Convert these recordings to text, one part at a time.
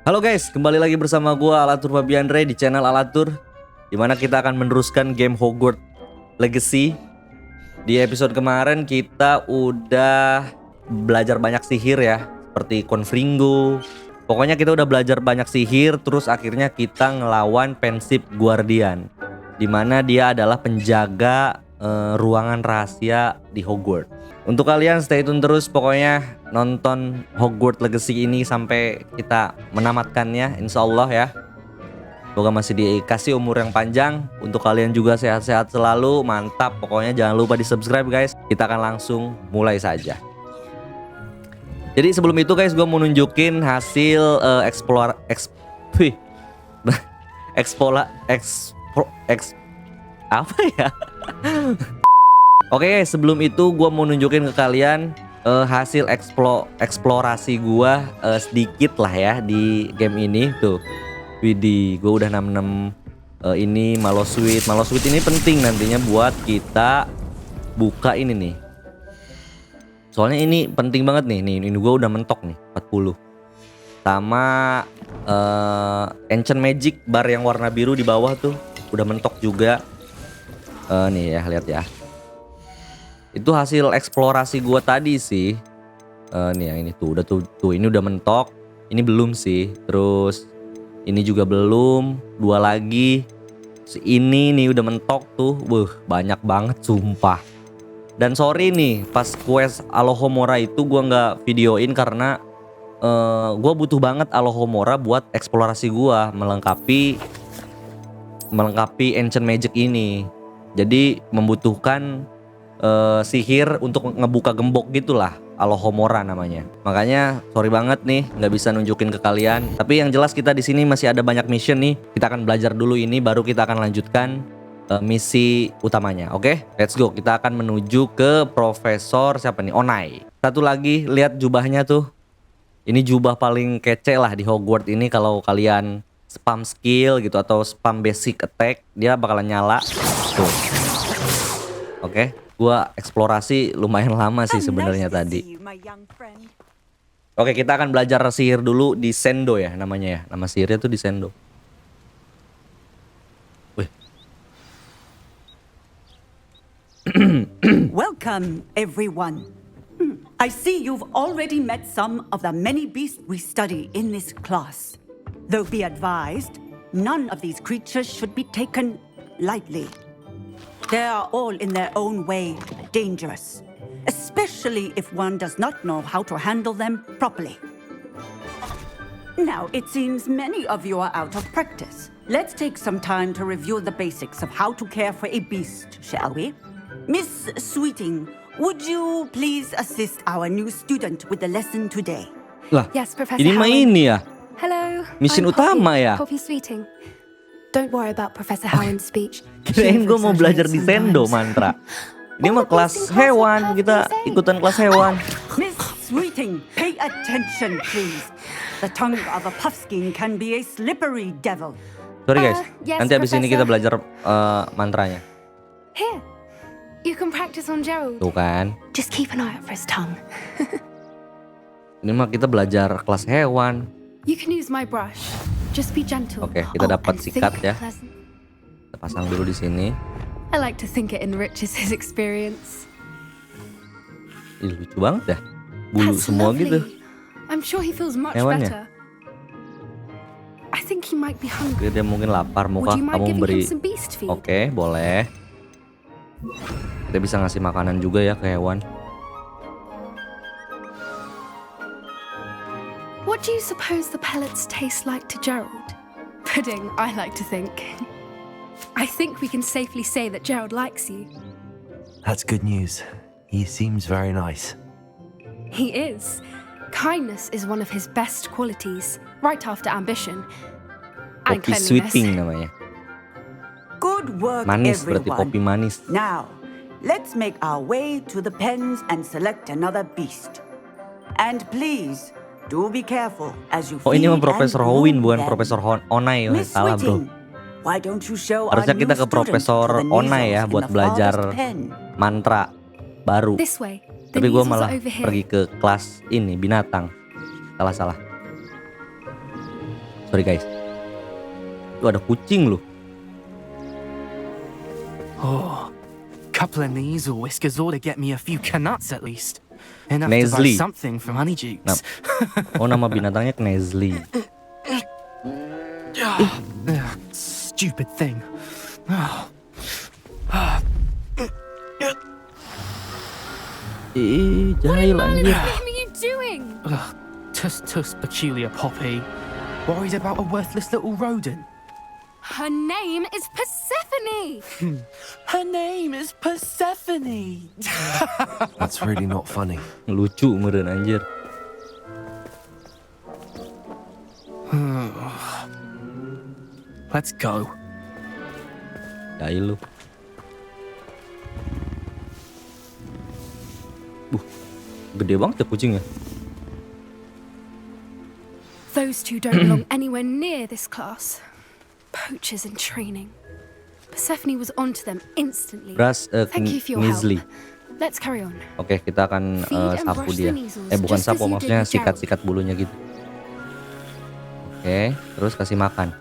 Halo guys, kembali lagi bersama gua Alatur Fabiandre di channel Alatur, dimana kita akan meneruskan game Hogwarts Legacy. Di episode kemarin kita udah belajar banyak sihir ya, seperti Confringo. Pokoknya kita udah belajar banyak sihir, terus akhirnya kita ngelawan Pensif Guardian, dimana dia adalah penjaga ruangan rahasia di Hogwarts. Untuk kalian stay tune terus, pokoknya nonton Hogwarts Legacy ini sampai kita menamatkannya, insya Allah ya. Semoga masih dikasih umur yang panjang. Untuk kalian juga sehat-sehat selalu, mantap. Pokoknya jangan lupa di subscribe guys. Kita akan langsung mulai saja. Jadi sebelum itu guys, gue mau nunjukin hasil apa ya? Oke, sebelum itu gue mau nunjukin ke kalian hasil eksplorasi gue sedikit lah ya di game ini tuh. Widih, gue udah 66 ini Malosuite. Malosuite ini penting nantinya buat kita buka ini nih. Soalnya ini penting banget nih. Ini gue udah mentok nih 40. Sama Ancient Magic bar yang warna biru di bawah tuh udah mentok juga. Nih ya, lihat ya. Itu hasil eksplorasi gua tadi sih. Nih yang ini tuh udah tuh ini udah mentok. Ini belum sih. Terus ini juga belum. Dua lagi. Ini nih udah mentok tuh. Banyak banget sumpah. Dan sorry nih, pas quest Alohomora itu gua nggak videoin karena gua butuh banget Alohomora buat eksplorasi gua melengkapi Ancient Magic ini. Jadi membutuhkan sihir untuk ngebuka gembok gitulah, Alohomora namanya. Makanya sorry banget nih nggak bisa nunjukin ke kalian. Tapi yang jelas kita di sini masih ada banyak mission nih. Kita akan belajar dulu ini, baru kita akan lanjutkan misi utamanya. Oke, let's go. Kita akan menuju ke Profesor siapa nih? Onai. Satu lagi, lihat jubahnya tuh. Ini jubah paling kece lah di Hogwarts ini. Kalau kalian spam skill gitu atau spam basic attack, dia bakalan nyala. Tuh. Oke, gua eksplorasi lumayan lama sih sebenarnya tadi. Oke, kita akan belajar sihir dulu di Sendo ya namanya ya. Nama sihirnya tuh di Sendo. Wih. Welcome everyone. I see you've already met some of the many beasts we study in this class. Though be advised, none of these creatures should be taken lightly. They are all in their own way dangerous, especially if one does not know how to handle them properly. Now, it seems many of you are out of practice. Let's take some time to review the basics of how to care for a beast, shall we? Miss Sweeting, would you please assist our new student with the lesson today? Lah, yes, Professor ini mah Howard. ini ya. Hello. Mission I'm utama Poppy, ya. Poppy Sweeting. Don't worry about Professor Howard's speech. Kirain gue mau belajar di Sendo mantra. Ini mah kelas hewan, kita ikutan kelas hewan. Miss Sweeting, pay attention, please. The tongue of a puffskein can be a slippery devil. Sorry guys, yes, nanti abis ini kita Professor. belajar mantranya. Here, you can practice on Gerald. Tuh kan. Just keep an eye out for his tongue. Ini mah kita belajar kelas hewan. You can use my brush. Just be gentle. Oke, kita dapat and sikat think ya. pleasant. Kita pasang dulu di sini. I like to think it enriches his experience. Ih, lucu banget dah. Bulu That's semua lovely. gitu. I'm sure he feels much Hewannya. better. I think he might be hungry. Dia mungkin lapar, mau Would you mind kamu giving beri. him some beast feed? Oke, boleh. Kita bisa ngasih makanan juga ya ke hewan. What do you suppose the pellets taste like to Gerald? Pudding, I like to think. I think we can safely say that Gerald likes you. That's good news. He seems very nice. He is. Kindness is one of his best qualities, right after ambition. And Poppy cleanliness. Sweeting namanya. Good work, Manis berarti, everyone. Poppy manis. Now, let's make our way to the pens and select another beast. And please, do be careful as you Oh, ini mah feed Profesor and Howin, groom bukan them. Profesor Onai. Miss Salah bro. Sweeting, why don't you show Harusnya our kita new ke student Profesor to the Onai ya needles buat in the belajar farthest pen? mantra baru. This way. The Tapi gue needles malah are over here. pergi ke kelas ini binatang. Salah. Sorry guys. Tuh ada kucing loh. Oh, couple of knees or whiskers ought to get me a few canuts at least. Enough to buy Knesley. something from Honeydukes. Oh, nama binatangnya Knesley. Stupid thing. Jahil What anjir. are you doing? Tus peculiar Poppy. Worried about a worthless little rodent. Her name is Persephone. Her name is Persephone. That's really not funny. Lucu meren anjir. Let's go. Jahil lu. Gede banget ya kucingnya. Those two don't belong anywhere near this class. Poachers in training. Persephone was onto them instantly. Thank you for your Knesley. help. Let's carry on. Oke, kita akan Feed and sapu brush dia. the measles, Bukan just sapu, as you maksudnya did with Gerald. sikat-sikat bulunya gitu. Oke, terus kasih makan.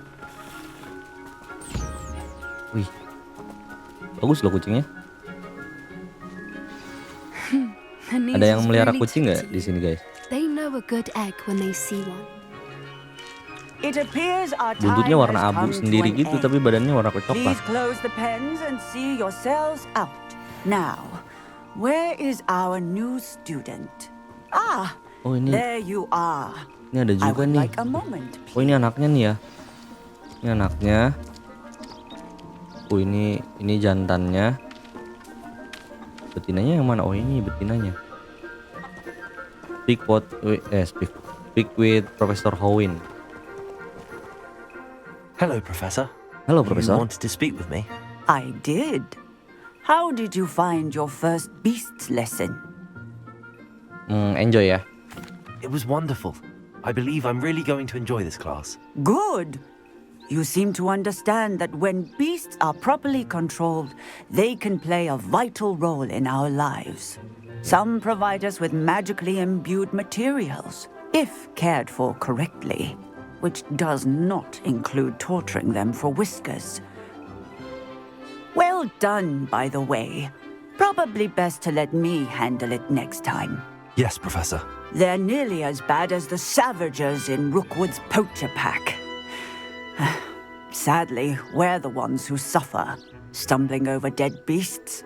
Wih, bagus loh kucingnya. Her knees Ada yang is melihara really kucing nggak tooty. di sini guys? They know a good egg when they see one. It appears our time Buntutnya warna has abu come sendiri to an gitu, end. tapi badannya warna coklat. Please close the pens and see yourselves out. Now, where is our new student? Ah, Oh ini there you are. ada I juga would nih. like a moment, Oh ini anaknya nih ya. Ini anaknya. Oh ini jantannya. Betinanya yang mana? Oh ini betinanya. Speak with Professor Howin. Hello, Professor. Halo You Profesor. wanted to speak with me? I did. How did you find your first beasts lesson? Enjoy ya. It was wonderful. I believe I'm really going to enjoy this class. Good. You seem to understand that when beasts are properly controlled, they can play a vital role in our lives. Some provide us with magically imbued materials, if cared for correctly, which does not include torturing them for whiskers. Well done, by the way. Probably best to let me handle it next time. Yes, Professor. They're nearly as bad as the Savagers in Rookwood's poacher pack. Sadly, we're the ones who suffer, stumbling over dead beasts.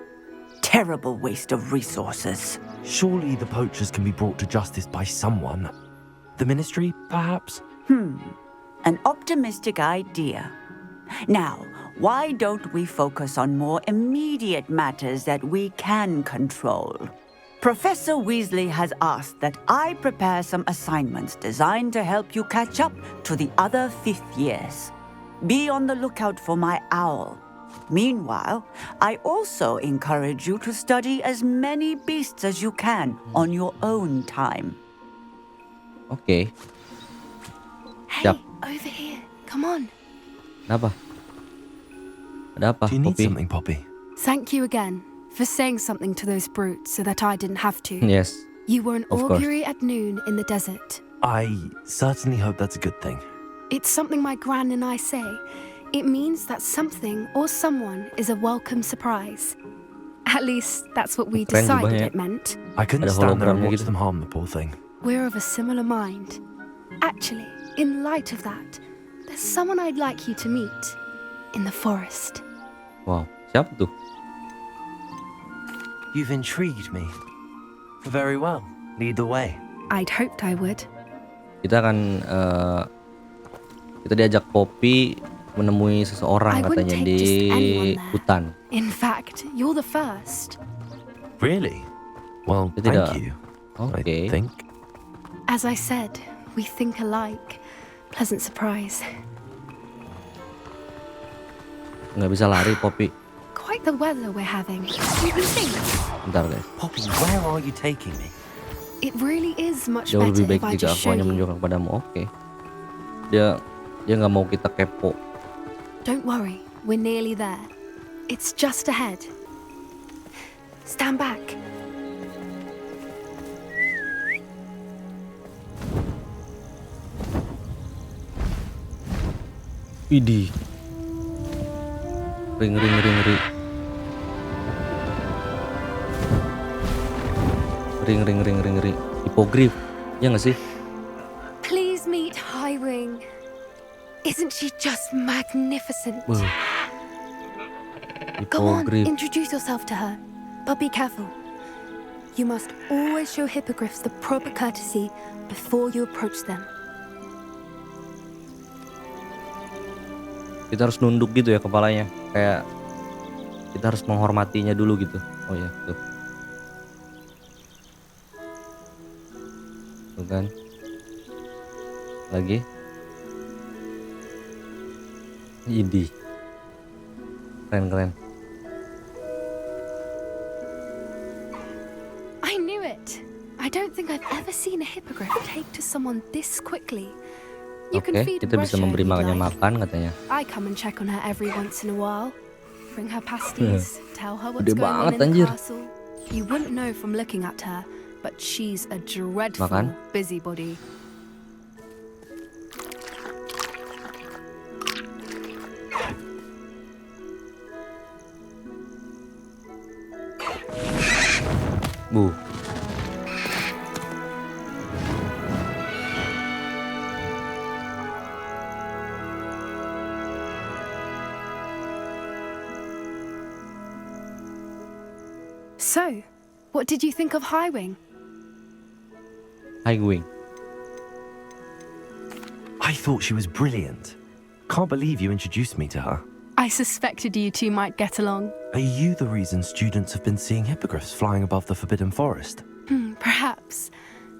Terrible waste of resources. Surely the poachers can be brought to justice by someone. The Ministry, perhaps? An optimistic idea. Now, why don't we focus on more immediate matters that we can control? Professor Weasley has asked that I prepare some assignments designed to help you catch up to the other fifth years. Be on the lookout for my owl. Meanwhile, I also encourage you to study as many beasts as you can on your own time. Oke. Hey, Yep. over here. Come on. Kenapa? Ada apa, Do you need Poppy? something, Poppy? Thank you again for saying something to those brutes so that I didn't have to. Yes. You were an Of course. augury at noon in the desert. I certainly hope that's a good thing. It's something my gran and I say. It means that something or someone is a welcome surprise. At least that's what we Keren decided jubahnya. it meant. I couldn't Ada stand there and hologramnya watch gitu. them harm the poor thing. We're of a similar mind. Actually, in light of that, there's someone I'd like you to meet in the forest. Wow, siapa tuh? You've intrigued me. Very well. Lead the way. I'd hoped I would. Kita akan kita diajak Poppy menemui seseorang I wouldn't katanya take di just anyone there. hutan. In fact, you're the first. Really? Well, Dia thank tidak- you. Oke. I think. As I said, we think alike. Pleasant surprise. Nggak bisa lari Poppy. Quite the weather we're having. You think? Bentar guys. Poppy, where are you taking me? It really is much Jauh better lebih baik if I jika just aku show hanya you. menunjukkan kepadamu. Oke. Dia nggak mau kita kepo. Don't worry, we're nearly there. It's just ahead. Stand back. Widih. Ring. Ring. Hippogriff. Ya nggak sih? Please meet Highwing. Isn't she just magnificent? Go on, Hippogriff. introduce yourself to her. But be careful. You must always show hippogriffs the proper courtesy before you approach them. Kita harus nunduk gitu ya kepalanya. Kayak kita harus menghormatinya dulu gitu. Oh ya, tuh. Tuh kan. Lagi. Idih. Keren. I knew it. I don't think I've ever seen a hippogriff take to someone this quickly. You can Oke, feed kita bisa Russia memberi if you'd makanya like. makan katanya. I come and check on her every once in a while. Bring her pasties, tell her what's Gede going on banget, in the anjir. castle. You wouldn't know from looking at her, but she's a dreadful Makan. busybody. Bu. So, what did you think of Highwing? Highwing. I thought she was brilliant. Can't believe you introduced me to her. I suspected you two might get along. Are you the reason students have been seeing hippogriffs flying above the Forbidden Forest? Perhaps.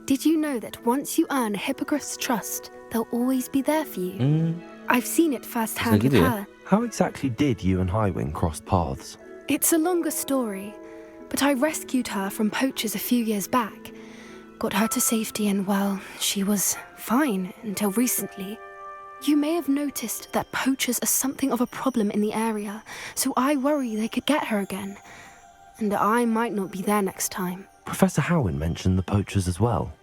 Did you know that once you earn a hippogriff's trust, they'll always be there for you? I've seen it firsthand with gitu ya? her. How exactly did you and Highwing cross paths? It's a longer story, but I rescued her from poachers a few years back. Got her to safety and, well, she was fine until recently. You may have noticed that poachers are something of a problem in the area, so I worry they could get her again. And I might not be there next time. Professor Howin mentioned the poachers as well.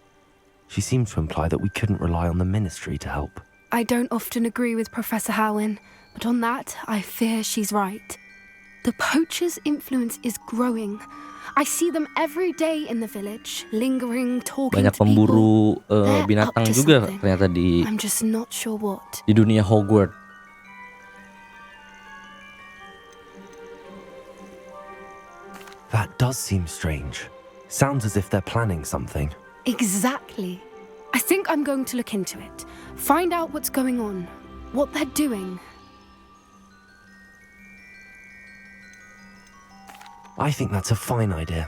She seemed to imply that we couldn't rely on the ministry to help. I don't often agree with Professor Howin, but on that, I fear she's right. The poachers' influence is growing. I see them every day in the village, lingering, talking Banyak to people. pemburu They're binatang up to juga something. ternyata di I'm just not sure what. dunia Hogwarts. That does seem strange. Sounds as if they're planning something. Exactly. I think I'm going to look into it. Find out what's going on, what they're doing. I think that's a fine idea.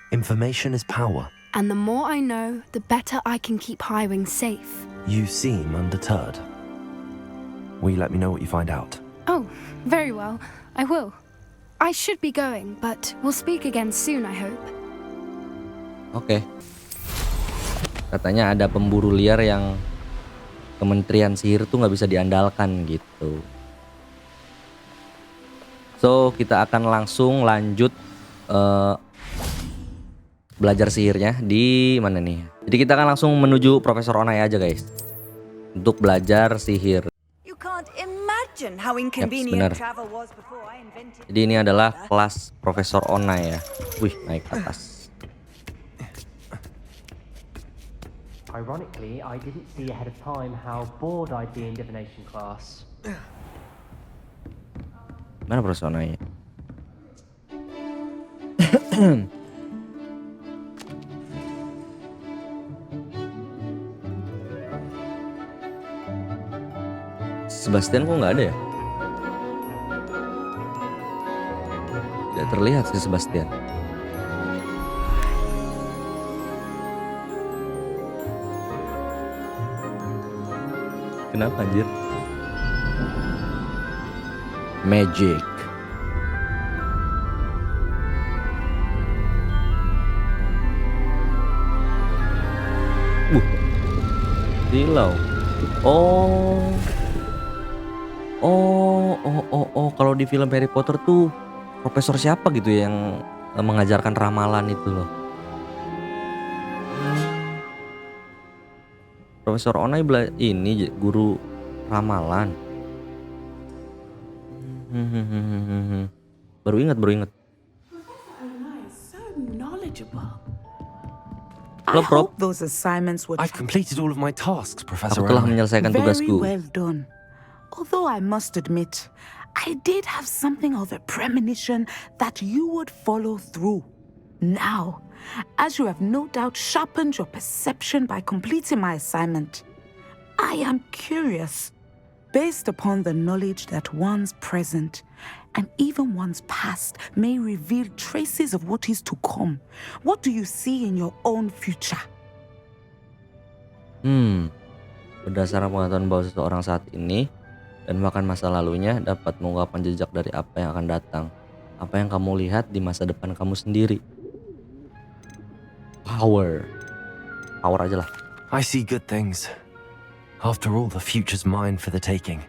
Information is power. And the more I know, the better I can keep Highwing safe. You seem undeterred. Will you let me know what you find out? Oh, very well. I will. I should be going, but we'll speak again soon, I hope. Oke. Katanya ada pemburu liar yang Kementerian Sihir tuh nggak bisa diandalkan gitu. So kita akan langsung lanjut belajar sihirnya di mana nih? Jadi kita akan langsung menuju Profesor Onai aja guys untuk belajar sihir. You can't imagine how benar. inconvenient travel was before I invented. Jadi ini adalah kelas Profesor Onai ya. Wih naik ke atas. Ironically, I didn't see ahead of time how bored I'd be in divination class. Mana Profesor Onai? Sebastian kok nggak ada ya? Tidak terlihat sih Sebastian. Kenapa anjir? Magic. Silau. Kalau di film Harry Potter tuh profesor siapa gitu yang mengajarkan ramalan itu loh. Profesor Onai ini guru ramalan. Baru ingat. So knowledgeable. Halo, I Prof. hope those assignments were I've completed all of my tasks, Aku Professor telah Owen. menyelesaikan very tugasku. well done. Although I must admit, I did have something of a premonition that you would follow through. Now, as you have no doubt sharpened your perception by completing my assignment, I am curious, based upon the knowledge that one's present and even one's past may reveal traces of what is to come. What do you see in your own future? Berdasarkan pengetahuan bahwa seseorang saat ini dan bahkan masa lalunya dapat mengungkapkan jejak dari apa yang akan datang. Apa yang kamu lihat di masa depan kamu sendiri? Power aja lah. I see good things. After all, the future's mine for the taking,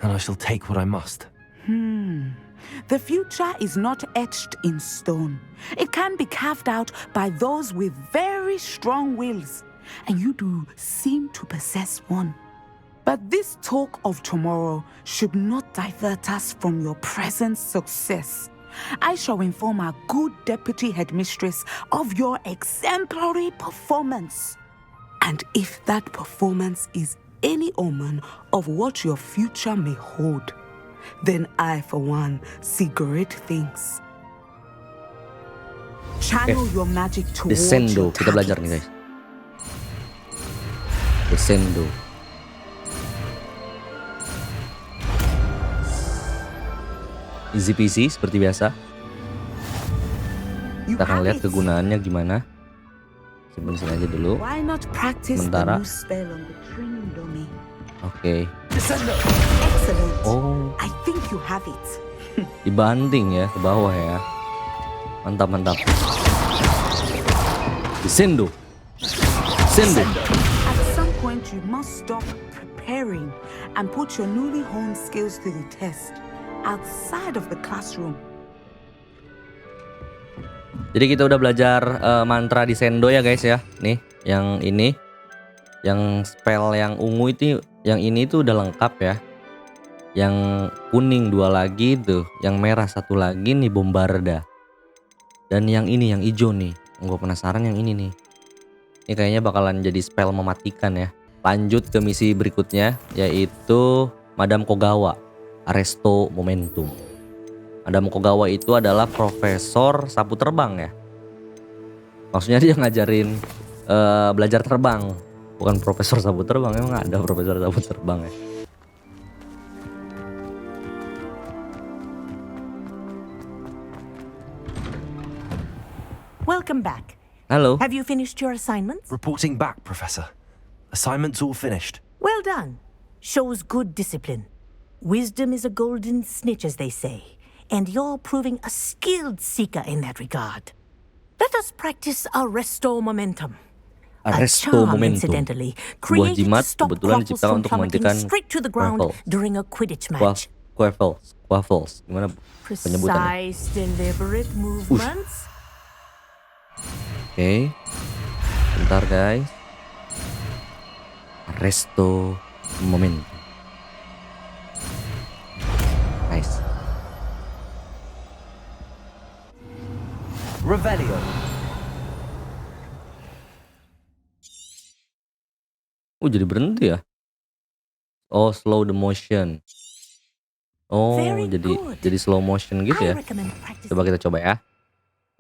and I shall take what I must. The future is not etched in stone. It can be carved out by those with very strong wills, and you do seem to possess one. But this talk of tomorrow should not divert us from your present success. I shall inform our good deputy headmistress of your exemplary performance. And if that performance is any omen of what your future may hold, then I, for one, see great things. Channel your magic towards Descendo, your kita belajar nih targets. guys. Descendo. Easy peasy seperti biasa. You Kita akan have lihat it. kegunaannya gimana. Simpen sini aja dulu. Why not practice Sementara. the new spell on the training dummy? Oke. Excellent. Oh, I think you have it. dibanting ya ke bawah ya. Mantap. Descendo. At some point, you must stop preparing and put your newly honed skills to the test outside of the classroom. Jadi kita udah belajar mantra Descendo ya guys ya. Nih, yang ini, yang spell yang ungu itu, yang ini tuh udah lengkap ya. Yang kuning 2 lagi tuh, yang merah 1 lagi nih bombarda. Dan yang ini yang hijau nih, gue penasaran yang ini nih. Ini kayaknya bakalan jadi spell mematikan ya. Lanjut ke misi berikutnya, yaitu Madam Kogawa, Arresto Momentum. Madam Kogawa itu adalah profesor sapu terbang ya. Maksudnya dia ngajarin belajar terbang, bukan profesor sapu terbang. Emang ada profesor sapu terbang ya? Welcome back. Halo. Have you finished your assignments? Reporting back, Professor. Assignment's all finished. Well done. Shows good discipline. Wisdom is a golden snitch, as they say, and you're proving a skilled seeker in that regard. Let us practice Arresto Momentum. Arresto A charm, Momentum. incidentally, Sebuah created to jimat stop kebetulan Quaffles diciptakan from untuk plummeting menghentikan straight to the ground Quaffles. during a Quidditch match. Quaffles. Gimana penyebutannya? Precise, deliberate movements. Oke. Bentar guys. Arresto Momentum. Nice. Revelio. Jadi berhenti ya? Oh, slow the motion. Oh, Very good. jadi slow motion gitu I ya. recommend practicing Coba kita coba ya.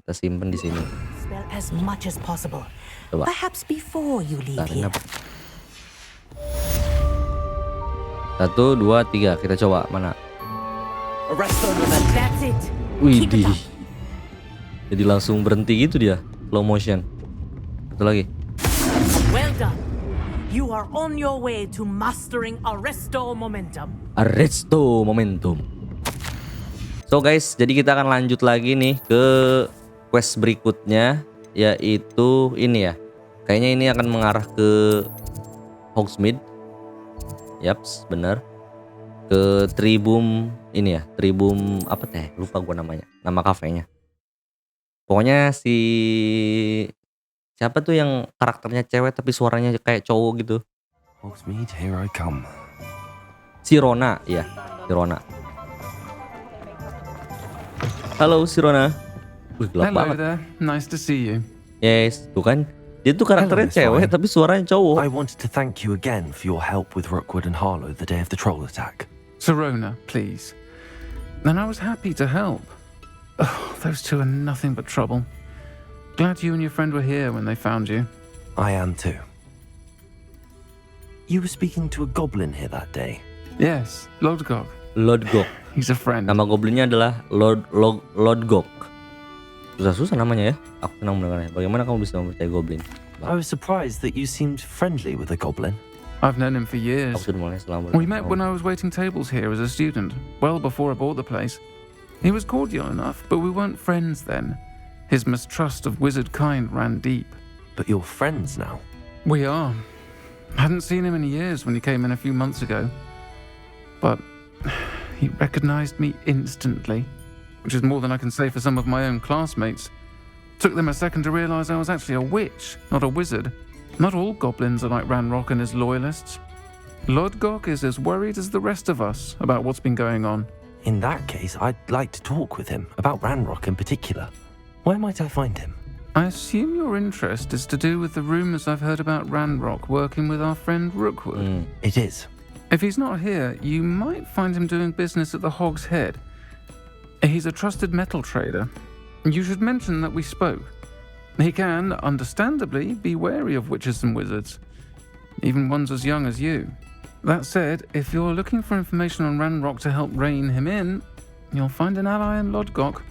Kita simpen di sini. spell as much as possible. Coba. Perhaps before you leave Bentar, ini here. apa? 1, 2, 3. Kita coba mana? Arresto Momentum. That's it. Wih, Keep it up. jadi langsung berhenti gitu dia, slow motion. Satu lagi. Well done. You are on your way to mastering Arresto Momentum. Arresto Momentum. So guys, jadi kita akan lanjut lagi nih ke quest berikutnya, yaitu ini ya. Kayaknya ini akan mengarah ke Hogsmeade. Yaps, bener. Ke Tribum ini ya, Tribum apa teh? Lupa gua namanya. Nama kafenya. Pokoknya si siapa tuh yang karakternya cewek tapi suaranya kayak cowok gitu? Hogsmeade, here I come. Si Rona, iya, si Rona. Halo Sirona. Wih, gelap Hello banget. there. Nice to see you. Yes, tuh kan. Dia tuh karakternya Hello, Miss cewek Ryan. tapi suaranya cowok. I wanted to thank you again for your help with Rookwood and Harlow the day of the troll attack. Sirona, please. And I was happy to help. Oh, those two are nothing but trouble. Glad you and your friend were here when they found you. I am too. You were speaking to a goblin here that day. Yes, Lodgok. Lodgok. He's a friend. Nama goblinnya adalah Lodgok. Susah-susah namanya ya. Aku senang mendengarnya. Bagaimana kamu bisa mempercayai goblin? I was surprised that you seemed friendly with the goblin. I've known him for years. Aku sudah mulai selama. We met when I was waiting tables here as a student, well before I bought the place. He was cordial enough, but we weren't friends then. His mistrust of wizard kind ran deep. But you're friends now. We are. Hadn't seen him in years when he came in a few months ago. But he recognized me instantly, which is more than I can say for some of my own classmates. Took them a second to realize I was actually a witch, not a wizard. Not all goblins are like Ranrock and his loyalists. Lodgok is as worried as the rest of us about what's been going on. In that case, I'd like to talk with him, about Ranrock in particular. Where might I find him? I assume your interest is to do with the rumors I've heard about Ranrock working with our friend Rookwood. It is. If he's not here, you might find him doing business at the Hog's Head. He's a trusted metal trader. You should mention that we spoke. He can, understandably, be wary of witches and wizards, even ones as young as you. That said, if you're looking for information on Ranrock to help rein him in, you'll find an ally in Lodgok.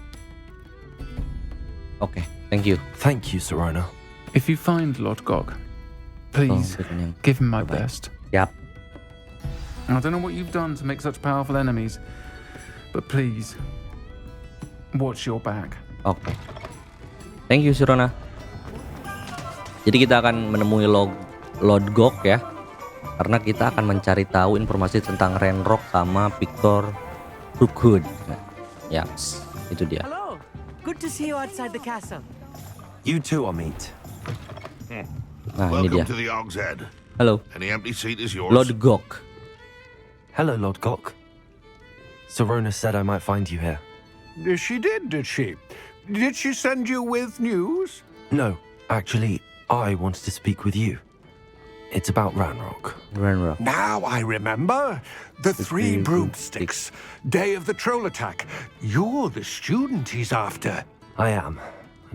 Oke, thank you. Thank you, Sirona. If you find Lodgok, please give him my best. Yap. I don't know what you've done to make such powerful enemies, but please, watch your back. Oke. Thank you Sirona. Jadi kita akan menemui Lodgok ya. Karena kita akan mencari tahu informasi tentang Ranrock sama Victor Rookwood. Ya, itu dia. Hello. Good to see you outside the castle. You too, Amit. Nah, ini dia. Welcome to the Hog's Head. Halo. Any empty seat is yours. Lodgok. Hello, Lodgok. Sirona said I might find you here. She did she? Did she send you with news? No, actually, I wanted to speak with you. It's about Ranrock. Ranrock. Now I remember. The three broomsticks. Day of the troll attack. You're the student he's after. I am,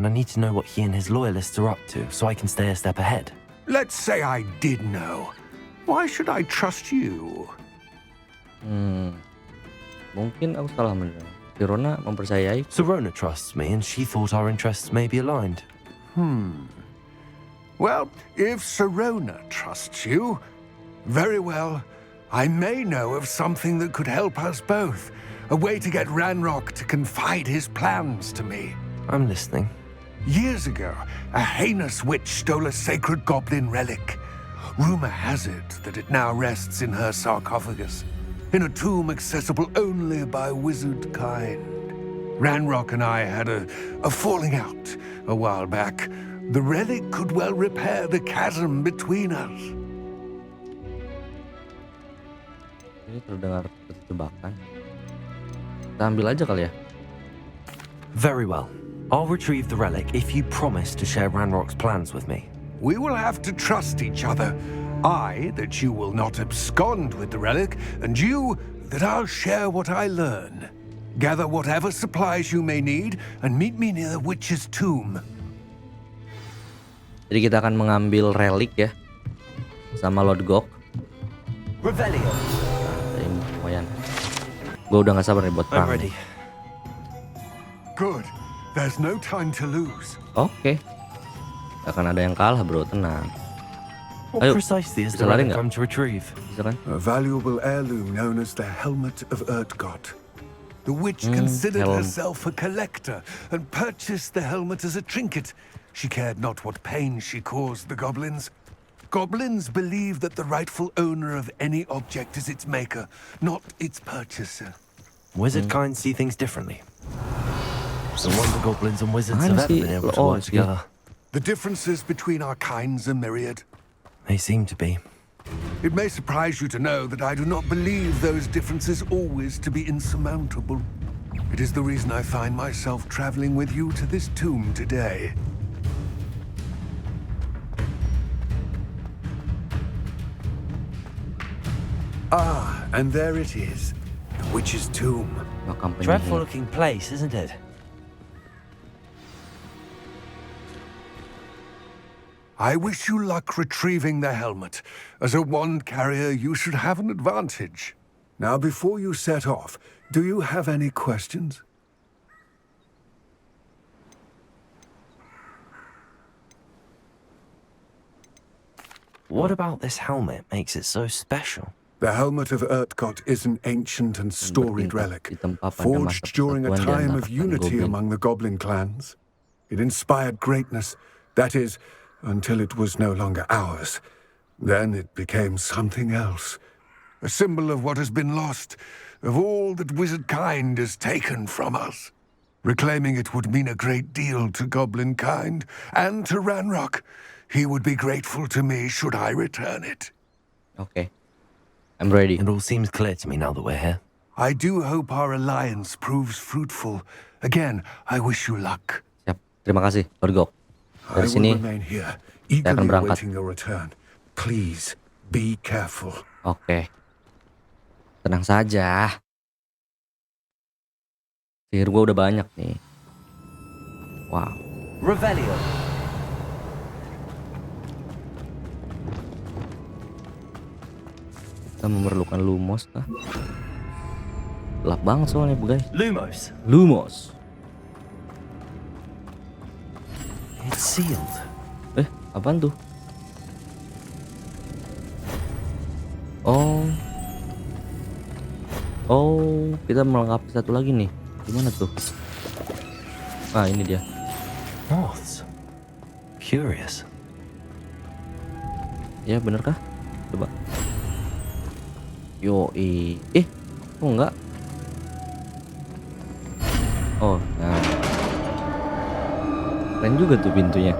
and I need to know what he and his loyalists are up to so I can stay a step ahead. Let's say I did know. Why should I trust you? Mungkin aku salah mendengar. Sirona mempercayai. Sirona trusts me, and she thought our interests may be aligned. Well, if Sirona trusts you, very well. I may know of something that could help us both. A way to get Ranrock to confide his plans to me. I'm listening. Years ago, a heinous witch stole a sacred goblin relic. Rumor has it that it now rests in her sarcophagus, in a tomb accessible only by wizard kind. Ranrock and I had a falling out a while back. The relic could well repair the chasm between us. Ini terdengar jebakan. Kita ambil aja kali ya. Very well. I'll retrieve the relic if you promise to share Ranrock's plans with me. We will have to trust each other. I, that you will not abscond with the relic, and you, that I'll share what I learn. Gather whatever supplies you may need, and meet me near the witch's tomb. Jadi kita akan mengambil relik ya. Sama Lodgok. Revelio. Nah, ini lumayan. Gue udah gak sabar nih buat I'm perang. ready. Good. There's no time to lose. Oke. Gak akan ada yang kalah bro, tenang. What precisely is the bisa lari relic nggak? I'm to retrieve? Bisa kan? A valuable heirloom known as the Helmet of Urtgott. The witch considered helm. herself a collector and purchased the helmet as a trinket. She cared not what pain she caused the goblins. Goblins believe that the rightful owner of any object is its maker, not its purchaser. Wizard kind see things differently. No wonder goblins and wizards have ever Honestly, been able to work together. The differences between our kinds are myriad. They seem to be. It may surprise you to know that I do not believe those differences always to be insurmountable. It is the reason I find myself traveling with you to this tomb today. Ah, and there it is. The witch's tomb. Dreadful looking place, isn't it? I wish you luck retrieving the helmet. As a wand carrier, you should have an advantage. Now, before you set off, do you have any questions? What about this helmet makes it so special? The helmet of Urtkot is an ancient and storied relic, forged during a time of unity among the goblin clans. It inspired greatness, that is, until it was no longer ours. Then it became something else. A symbol of what has been lost, of all that wizard kind has taken from us. Reclaiming it would mean a great deal to goblin kind, and to Ranrock. He would be grateful to me should I return it. Okay. I'm ready. It all seems clear to me now that we're here. I do hope our alliance proves fruitful. Again, I wish you luck. Siap. Terima kasih, Lord. I Dari will sini remain here, saya akan eagerly berangkat. awaiting your return. Please, be careful. Oke. Tenang saja. Sihir gua udah banyak nih. Wow. Revelio. Kita memerlukan Lumos kah? Gelap banget soalnya, guys. Lumos. It's sealed. Apaan tuh? Oh, kita melengkapi satu lagi nih. Gimana tuh? Ah, ini dia. Moths. Curious. Ya, bener kah? Coba. Yoi. Kok enggak? Oh, nah. Keren juga tuh pintunya.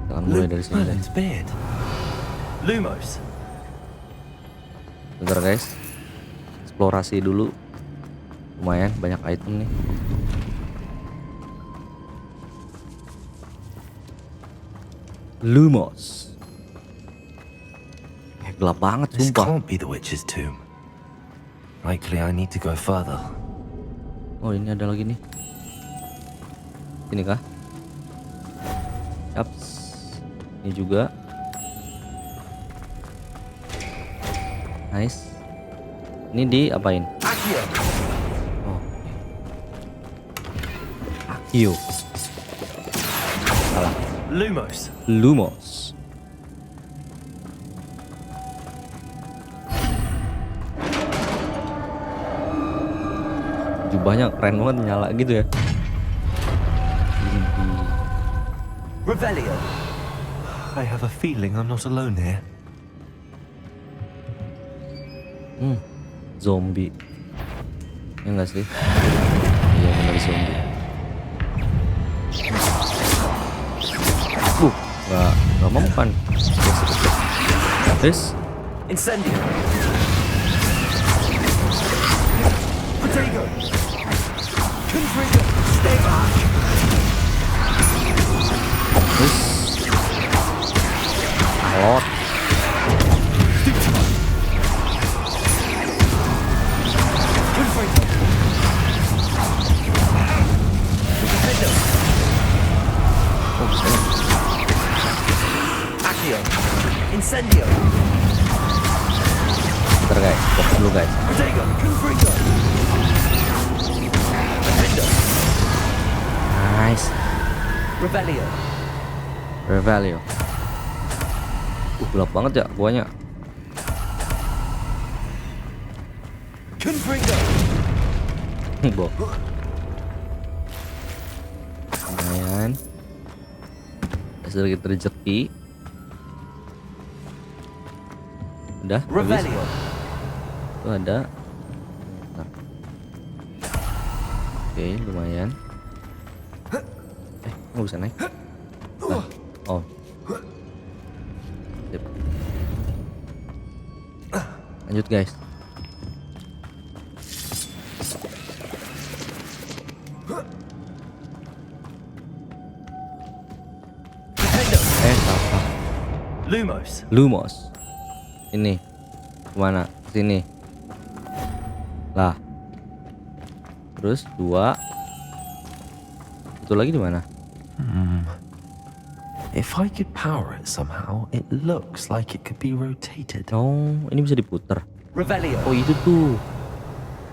Kita akan mulai dari sini. Lumos. Bentar guys. Eksplorasi dulu. Lumayan banyak item nih. Lumos. Gelap banget This sumpah. can't be the witch's tomb. Likely I need to go further. Oh, ini ada lagi nih. Ini kah? Yaps. Ini juga. Nice. Ini di apain? Oh. Akio. Salah. Lumos. Jubahnya keren banget nyala gitu ya. Revelio. I have a feeling I'm not alone here. Zombie. Ya enggak sih? Iya benar zombie. Nggak mempan. This. Incendio. Potato. Confringo. Stay back. This. Lord. Incendio. Bentar guys, fokus dulu guys. Nice. Revelio. Gelap banget ya guanya. Boh. Lumayan. Sedikit rezeki. Udah habis. Itu ada. Bentar. Oke, lumayan. Nggak bisa naik. Nah. Oh. Sip. Lanjut guys. Lumos. Ini kemana? Sini. Lah. Terus 2. Itu lagi di mana? If I could power it somehow, it looks like it could be rotated. Oh, ini bisa diputar. Revelio. Oh, itu tuh.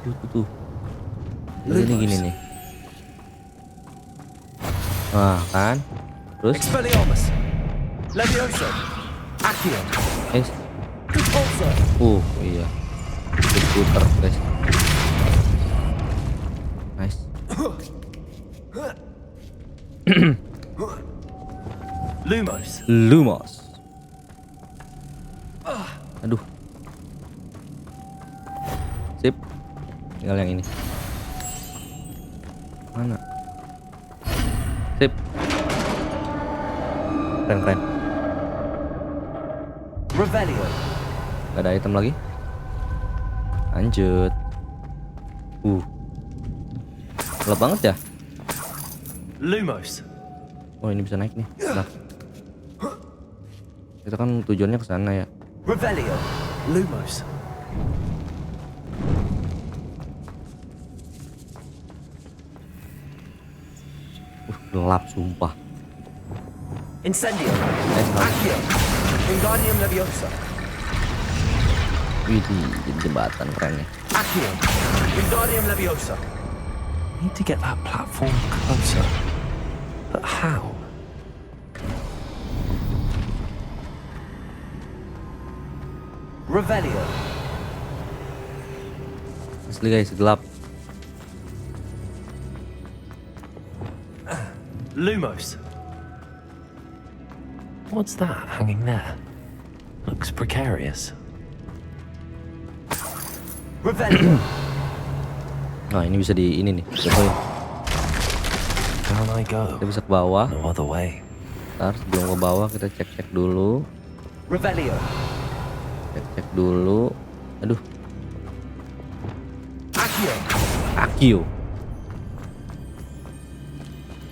Itu tuh. Ini gini nih. Nah, kan? Terus Expelliarmus. Levioso. Accio. Repulsor. Iya. Diputar, guys. Nice. Lumos. Aduh. Sip. Tinggal yang ini. Mana? Sip. Keren. Revelio. Gak ada item lagi. Lanjut. Gelap banget ya. Lumos. Oh, ini bisa naik nih. Nah. Kita kan tujuannya ke sana ya. Revelio. Lumos. Gelap sumpah. Incendio. Accio. Wingardium Leviosa. Wih, di jembatan keren nih. Accio. Wingardium Leviosa. Need to get that platform closer. But how? Revelio. Asli guys, gelap. Lumos. What's that hanging there? Looks precarious. Revelio. Nah, ini bisa di ini nih. Jatuhin. Down I go. Kita bisa ke bawah. No other way. Ntar sebelum ke bawah kita cek dulu. Revelio. Cek dulu. Aduh. Accio. Accio.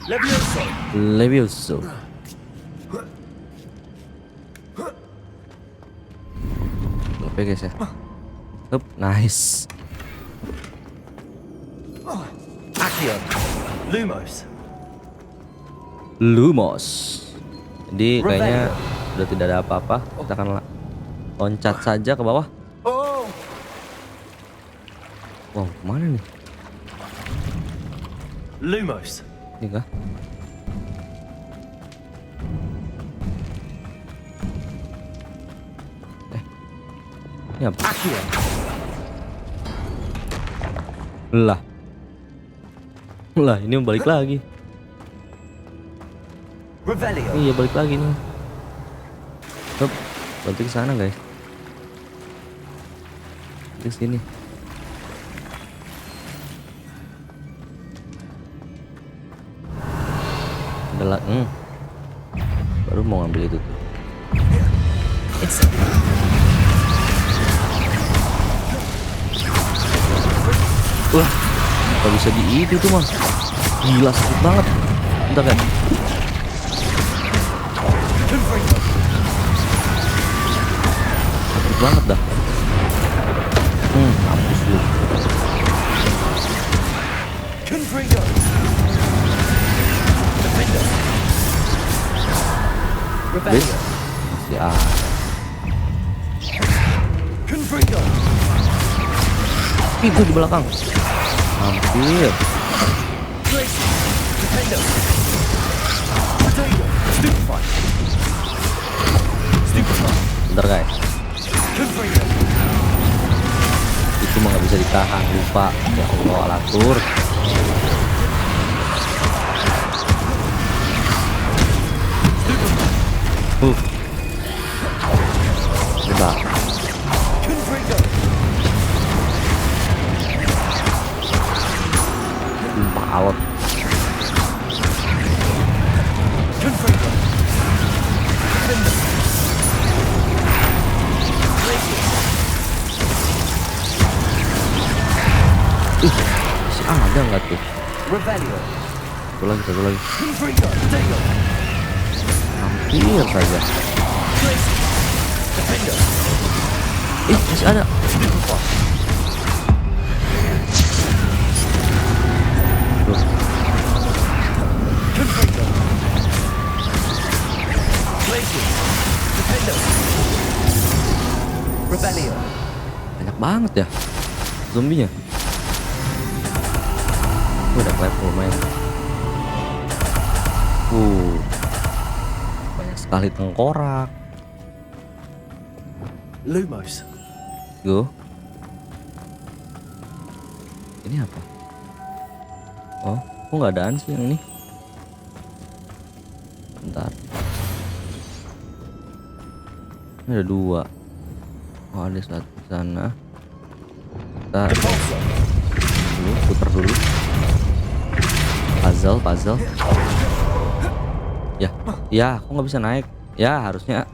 Levioso. Levioso. Oke guys ya. Hup, nice. Accio. Lumos. Lumos. Jadi kayaknya udah tidak ada apa-apa. Kita akan loncat saja ke bawah. Wow, kemana nih? Lumos. Ini kah? Ini apa? Accio. Lah, ini balik lagi. Revelio. Iya, balik lagi nih. Hup, berarti ke sana guys. Di sini. Adalah, baru mau ngambil itu tuh. Wah, gak bisa di itu tuh mah. Gila, sakit banget. Bentar kan. Sakit banget dah. Mampus lu. Bis? Ya. Itu di belakang. Hampir. Bentar guys. Itu mah gak bisa ditahan, lupa. Ya Allah, Alatur. Bentar. Sumpah alot. Masih ada nggak tuh? Satu lagi. Hampir saja. Masih ada. Tuh. Banyak banget ya zombinya. Udah level lumayan. Banyak sekali tengkorak. Lumos. Go. Ini apa? Oh, kok nggak adaan sih yang ini? Bentar. Ini ada 2. Oh, ada satu di sana. Kita dulu, putar dulu. Puzzle. Ya, kok nggak bisa naik? Ya, harusnya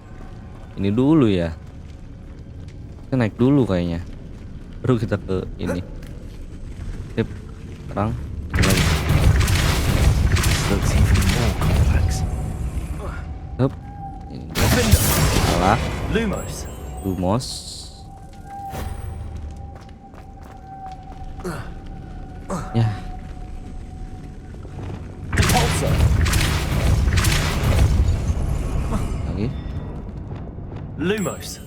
ini dulu ya. Kita naik dulu kayaknya. Baru kita ke ini. Sip. Sekarang ini lagi. Looks even more complex. Hup. Ini salah. Lumos. Ya. Lagi. Lumos.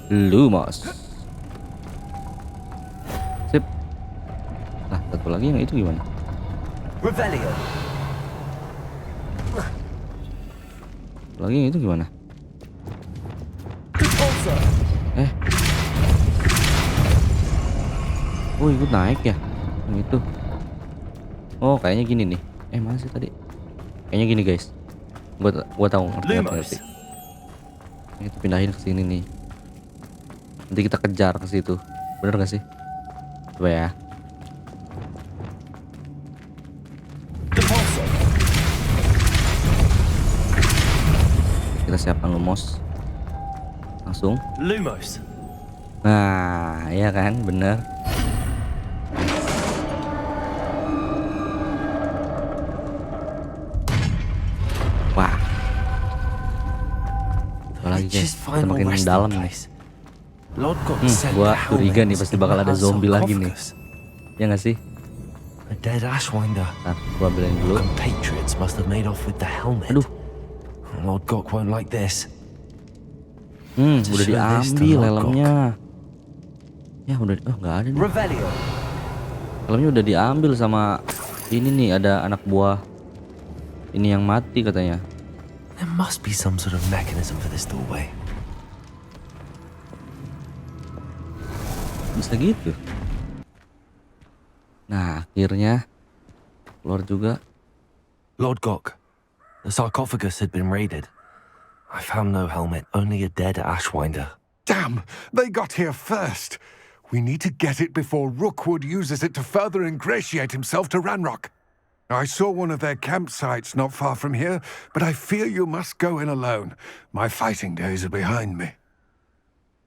Sip. Nah, satu lagi yang itu gimana? Satu lagi yang itu gimana? Oh, ikut naik ya yang itu. Oh, kayaknya gini nih. Mana sih tadi? Kayaknya gini guys. Gua tahu ngerti. Itu pindahin ke sini nih. Nanti kita kejar ke situ. Bener gak sih? Coba ya. Kita siapkan lumos. Langsung. Nah, iya kan, bener. Wah. Lagi guys, kita makin dalam nih. Gua curiga nih pasti bakal ada zombie lagi nih. Ya nggak sih? A dead Ashwinder. Nah, gua ambilin dulu. Compatriots must have made off with the helmet. Aduh. Lord Gok won't like this. Udah diambil helmnya. Ya udah, nggak ada nih. Helmnya udah diambil sama ini nih, ada anak buah ini yang mati katanya. There must be some sort of mechanism for this doorway. Bisa gitu. Nah, akhirnya keluar juga. Lord Gok, the sarcophagus had been raided. I found no helmet, only a dead Ashwinder. Damn! They got here first. We need to get it before Rookwood uses it to further ingratiate himself to Ranrock. I saw one of their campsites not far from here, but I fear you must go in alone. My fighting days are behind me.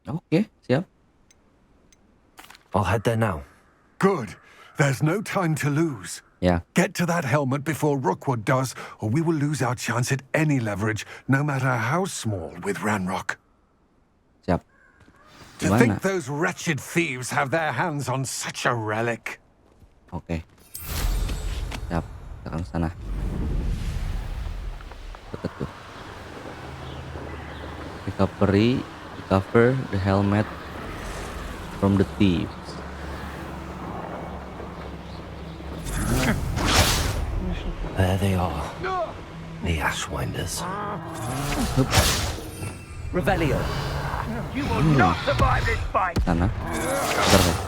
Oke, siap. I'll head there now. Good. There's no time to lose. Ya. Get to that helmet before Rookwood does, or we will lose our chance at any leverage, no matter how small, with Ranrock. Siap. To think those wretched thieves have their hands on such a relic. Oke. Siap, kita ke sana. Deket tuh. Recover the helmet from the thieves. There they are. The Ashwinders. Revelio. Sana. Bentar guys.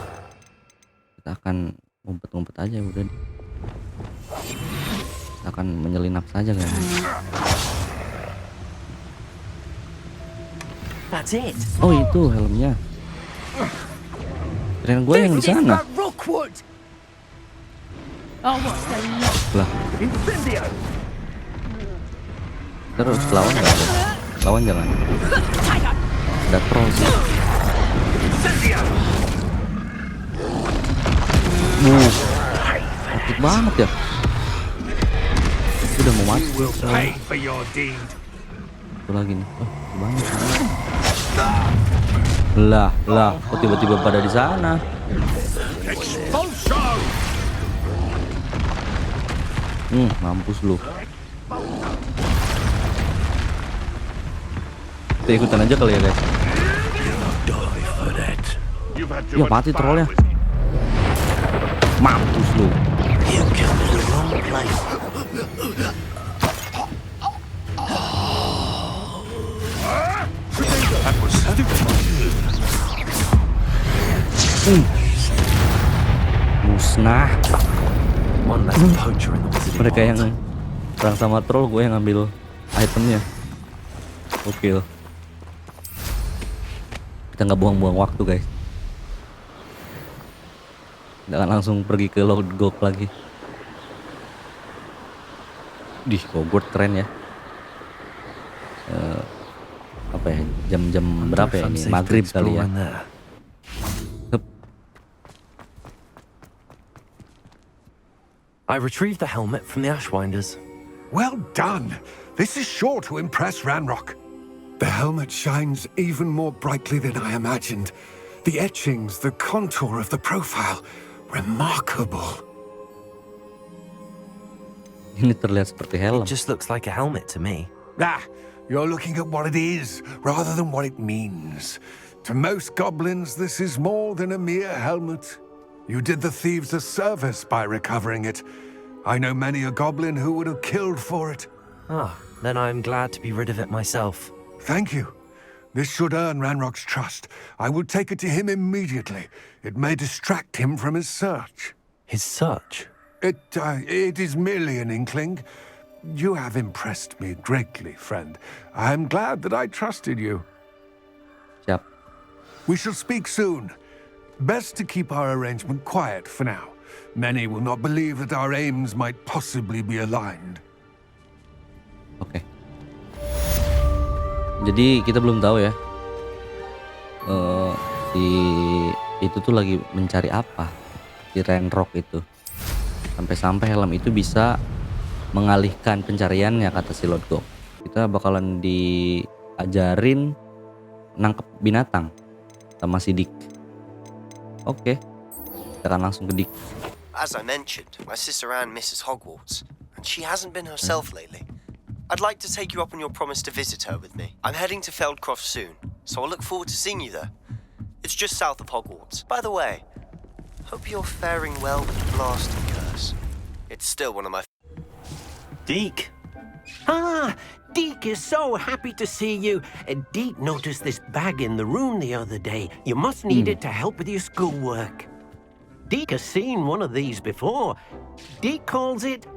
Kita akan ngumpet-ngumpet aja udah. Kita akan menyelinap saja guys. Oh, itu helmnya. Keren gue yang di sana. Lah. Terus lawan nggak ada? Lawan jangan. Ada troll sih. Aktif banget ya. Udah mau mati. Satu lagi nih. Oh, banyak. Lah, kok tiba-tiba pada di sana? Mampus lu. Kita ikutan aja kali ya, guys. Ya mati trollnya. Mampus lu. Musnah. Mereka yang perang sama troll, gue yang ngambil itemnya. Gokil. Kita nggak buang-buang waktu, guys. Jangan langsung pergi ke Lodgok lagi. Di Hogwarts keren ya. Apa ya, jam-jam berapa ya ini? Maghrib kali ya. I retrieved the helmet from the Ashwinders. Well done. This is sure to impress Ranrock. The helmet shines even more brightly than I imagined. The etchings, the contour of the profile, remarkable. Ini terlihat seperti helm. It just looks like a helmet to me. You're looking at what it is rather than what it means. To most goblins, this is more than a mere helmet. You did the thieves a service by recovering it. I know many a goblin who would have killed for it. Then I'm glad to be rid of it myself. Thank you. This should earn Ranrock's trust. I will take it to him immediately. It may distract him from his search. His search? It is merely an inkling. You have impressed me greatly, friend. I am glad that I trusted you. Siap. We shall speak soon. Best to keep our arrangement quiet for now. Many will not believe that our aims might possibly be aligned. Oke. Jadi kita belum tahu ya. Si itu tuh lagi mencari apa? Si Ranrock itu. Sampai-sampai helm itu bisa mengalihkan pencariannya, kata si Lodgok. Kita bakalan diajarin nangkep binatang sama si Dick. Oke. Kita akan langsung ke Dick. As I mentioned, my sister Anne misses Hogwarts, and she hasn't been herself lately. I'd like to take you up on your promise to visit her with me. I'm heading to Feldcroft soon, so I'll look forward to seeing you there. It's just south of Hogwarts. By the way, hope you're faring well with the blasting curse. It's still one of my... Deke. Deke is so happy to see you. Deke noticed this bag in the room the other day. You must need it to help with your schoolwork. Deke has seen one of these before. Deke calls it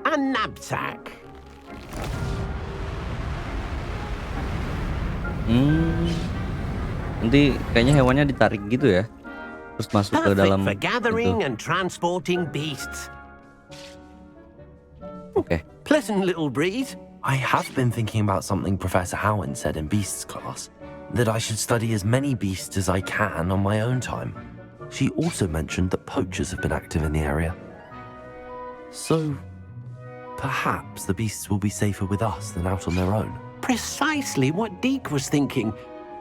a knapsack. Nanti kayaknya hewannya ditarik gitu ya. Terus masuk ke dalam for gathering itu. and transporting beasts. Oke. Pleasant little breeze. I have been thinking about something Professor Howard said in Beasts class, that I should study as many beasts as I can on my own time. She also mentioned that poachers have been active in the area. So, perhaps the beasts will be safer with us than out on their own. Precisely what Deke was thinking.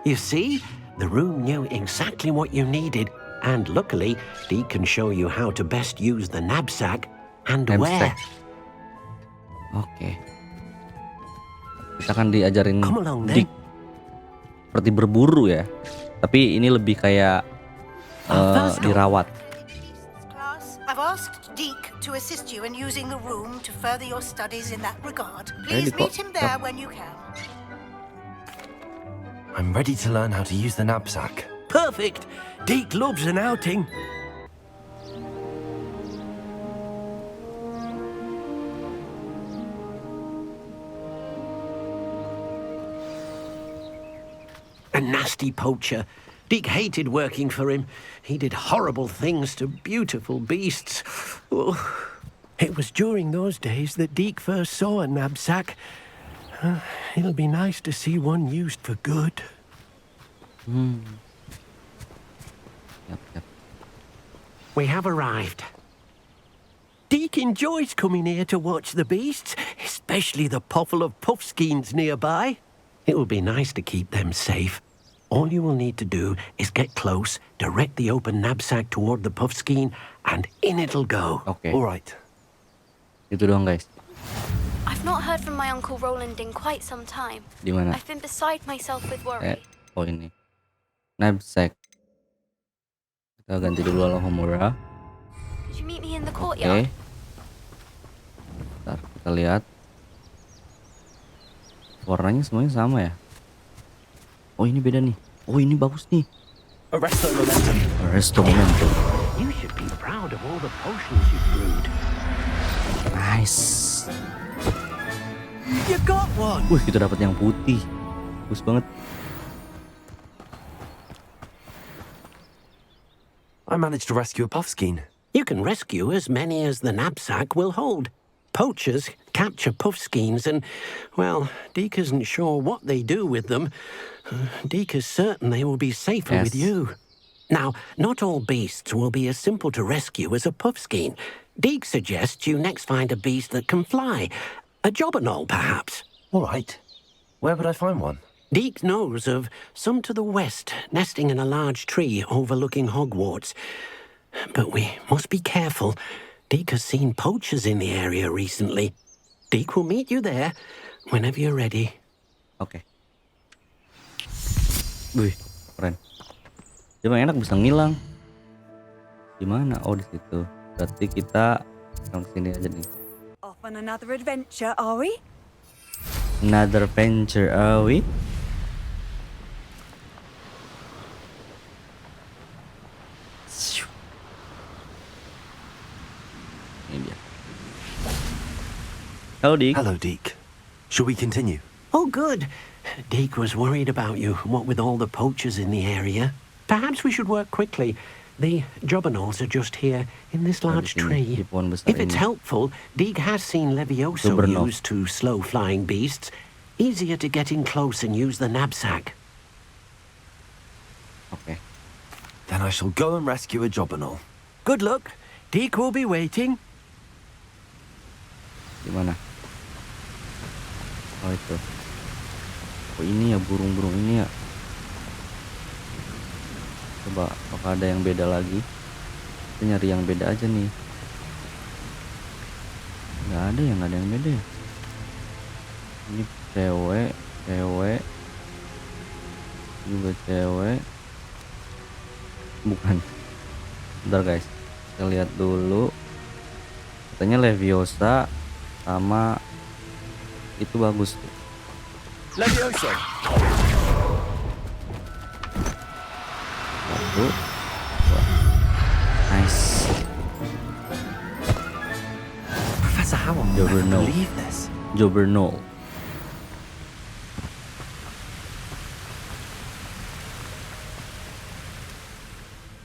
You see, the room knew exactly what you needed, and luckily, Deke can show you how to best use the knapsack and where. Oke. Kita akan diajarin Come along, Dick seperti berburu ya. Tapi ini lebih kayak dirawat. Class, I've asked Deke to assist you in using the room to further your studies in that regard. Please meet him there when you can. I'm ready to learn how to use the knapsack. Perfect. Deke loves an outing. A nasty poacher. Deke hated working for him. He did horrible things to beautiful beasts. Oh, it was during those days that Deke first saw a knapsack. It'll be nice to see one used for good. Yep. We have arrived. Deke enjoys coming here to watch the beasts, especially the potful of puffskeins nearby. It will be nice to keep them safe. All you will need to do is get close, direct the open knapsack toward the puffskein, and in it'll go. Oke. Alright. Itu doang guys. I've not heard from my Uncle Roland in quite some time. Di mana? I've been beside myself with worry. Oh ini. Knapsack. Kita ganti dulu Alhamdulillah. Could you meet me in the Oke. courtyard? Bentar, kita lihat. Warnanya semuanya sama ya. Oh ini beda nih. Oh ini bagus nih. Arresto momentum. You should be proud of all the potions you've brewed. Nice. You got one. Wih kita dapat yang putih. Bagus banget. I managed to rescue a puffskein. You can rescue as many as the knapsack will hold. Poachers capture puffskeins and, well, Deke isn't sure what they do with them. Deke is certain they will be safer with you. Now, not all beasts will be as simple to rescue as a puffskein. Deke suggests you next find a beast that can fly. A jobberknoll, perhaps. Alright. Where would I find one? Deke knows of some to the west, nesting in a large tree overlooking Hogwarts. But we must be careful. Deke has seen poachers in the area recently. Deke will meet you there whenever you're ready. Oke. Wih, keren. Dia mah enak bisa ngilang. Gimana? Oh di situ. Berarti kita sekarang kesini aja nih. Off on another adventure, are we? Another venture, are we? Ini dia. Hello, Deke. Hello, Deke. Shall we continue? Oh, good. Deke was worried about you, what with all the poachers in the area. Perhaps we should work quickly. The jobberknolls are just here in this large tree. If it's helpful, Deke has seen Levioso used to slow flying beasts. Easier to get in close and use the knapsack. Okay. Then I shall go and rescue a jobberknoll. Good luck. Deke will be waiting. Gimana? Oh itu. Oh ini ya burung-burung ini ya. Coba apakah ada yang beda lagi? Kita nyari yang beda aja nih. Nggak ada yang beda ya. Ini cewek, juga cewek. Bukan. Bentar guys, kita lihat dulu. Katanya Leviosa sama itu bagus tuh. Leviosa. Satu, dua. Nice. Professor Howell, Jobberknoll. believe this. Jobberknoll.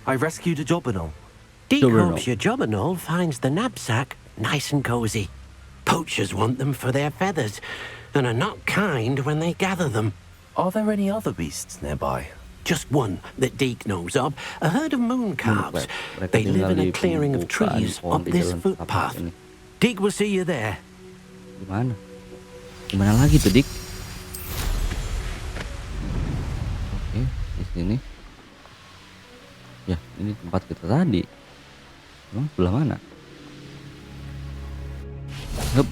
I rescued a jobberknoll. Deke hopes your jobberknoll finds the knapsack nice and cozy. Poachers want them for their feathers, and are not kind when they gather them. Are there any other beasts nearby? Just one that Deke knows of, a herd of moon calves. They live in a clearing of trees up this footpath. Deke will see you there. Gimana? Gimana lagi tuh, Dik? Oke, di sini. Ya, ini tempat kita tadi. Emang sebelah mana? Hup.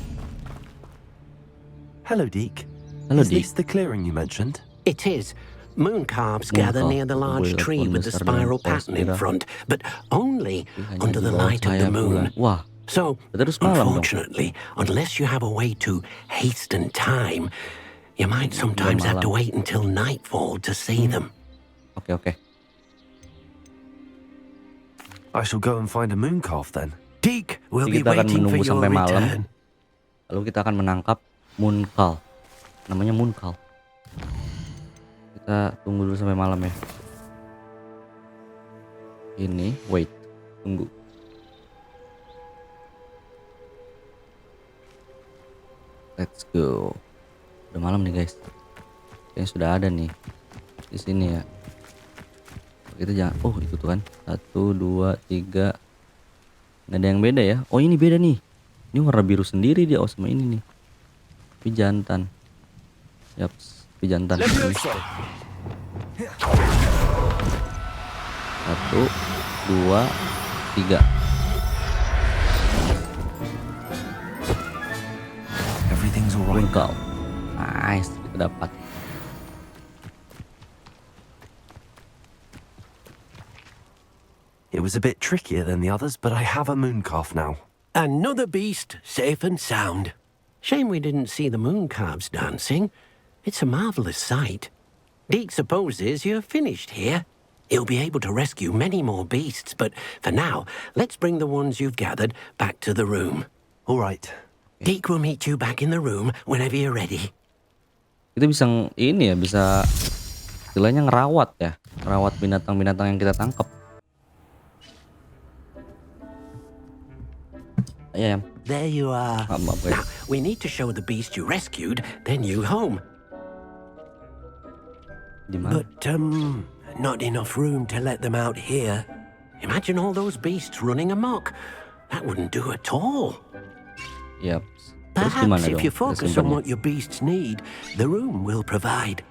Hello, Deke. Hello, Is Deke. this the clearing you mentioned? It is. Moon calves gather near the large tree with the spiral pattern in front, but only under the light of the moon. Wah. So, unfortunately, unless you have a way to hasten time, you might sometimes have to wait until nightfall to see them. Oke. I shall go and find a moon calf then. Deke will be Kita akan waiting for menunggu your sampai malam. return. Lalu kita akan menangkap moon calf. Namanya moon calf. Kita tunggu dulu sampai malam ya. Ini, wait, tunggu. Let's go. Udah malam nih guys. Kayaknya sudah ada nih di sini ya. Kita jangan. Oh itu tuh kan. 1, 2, 3. Nggak ada yang beda ya. Oh ini beda nih. Ini warna biru sendiri dia. Oh sama ini nih. Tapi jantan. Yaps. Tapi jantan. 1, 2, 3. Everything's alright. Bungkal. Nice, kita dapat. It was a bit trickier than the others, but I have a mooncalf now. Another beast, safe and sound. Shame we didn't see the mooncalves dancing. It's a marvelous sight. Deke supposes you're finished here. He'll be able to rescue many more beasts, but for now, let's bring the ones you've gathered back to the room. All right. Deke will meet you back in the room whenever you're ready. Kita bisa ini ya, bisa istilahnya ngerawat ya, ngerawat binatang-binatang yang kita tangkap. Ya. There you are. Maaf, Now, we need to show the beast you rescued their new home. Dimana? But, not enough room to let them out here. Imagine all those beasts running amok. That wouldn't do at all. Yap. Terus gimana Perhaps if dong? you focus on what your beasts need, the room will provide.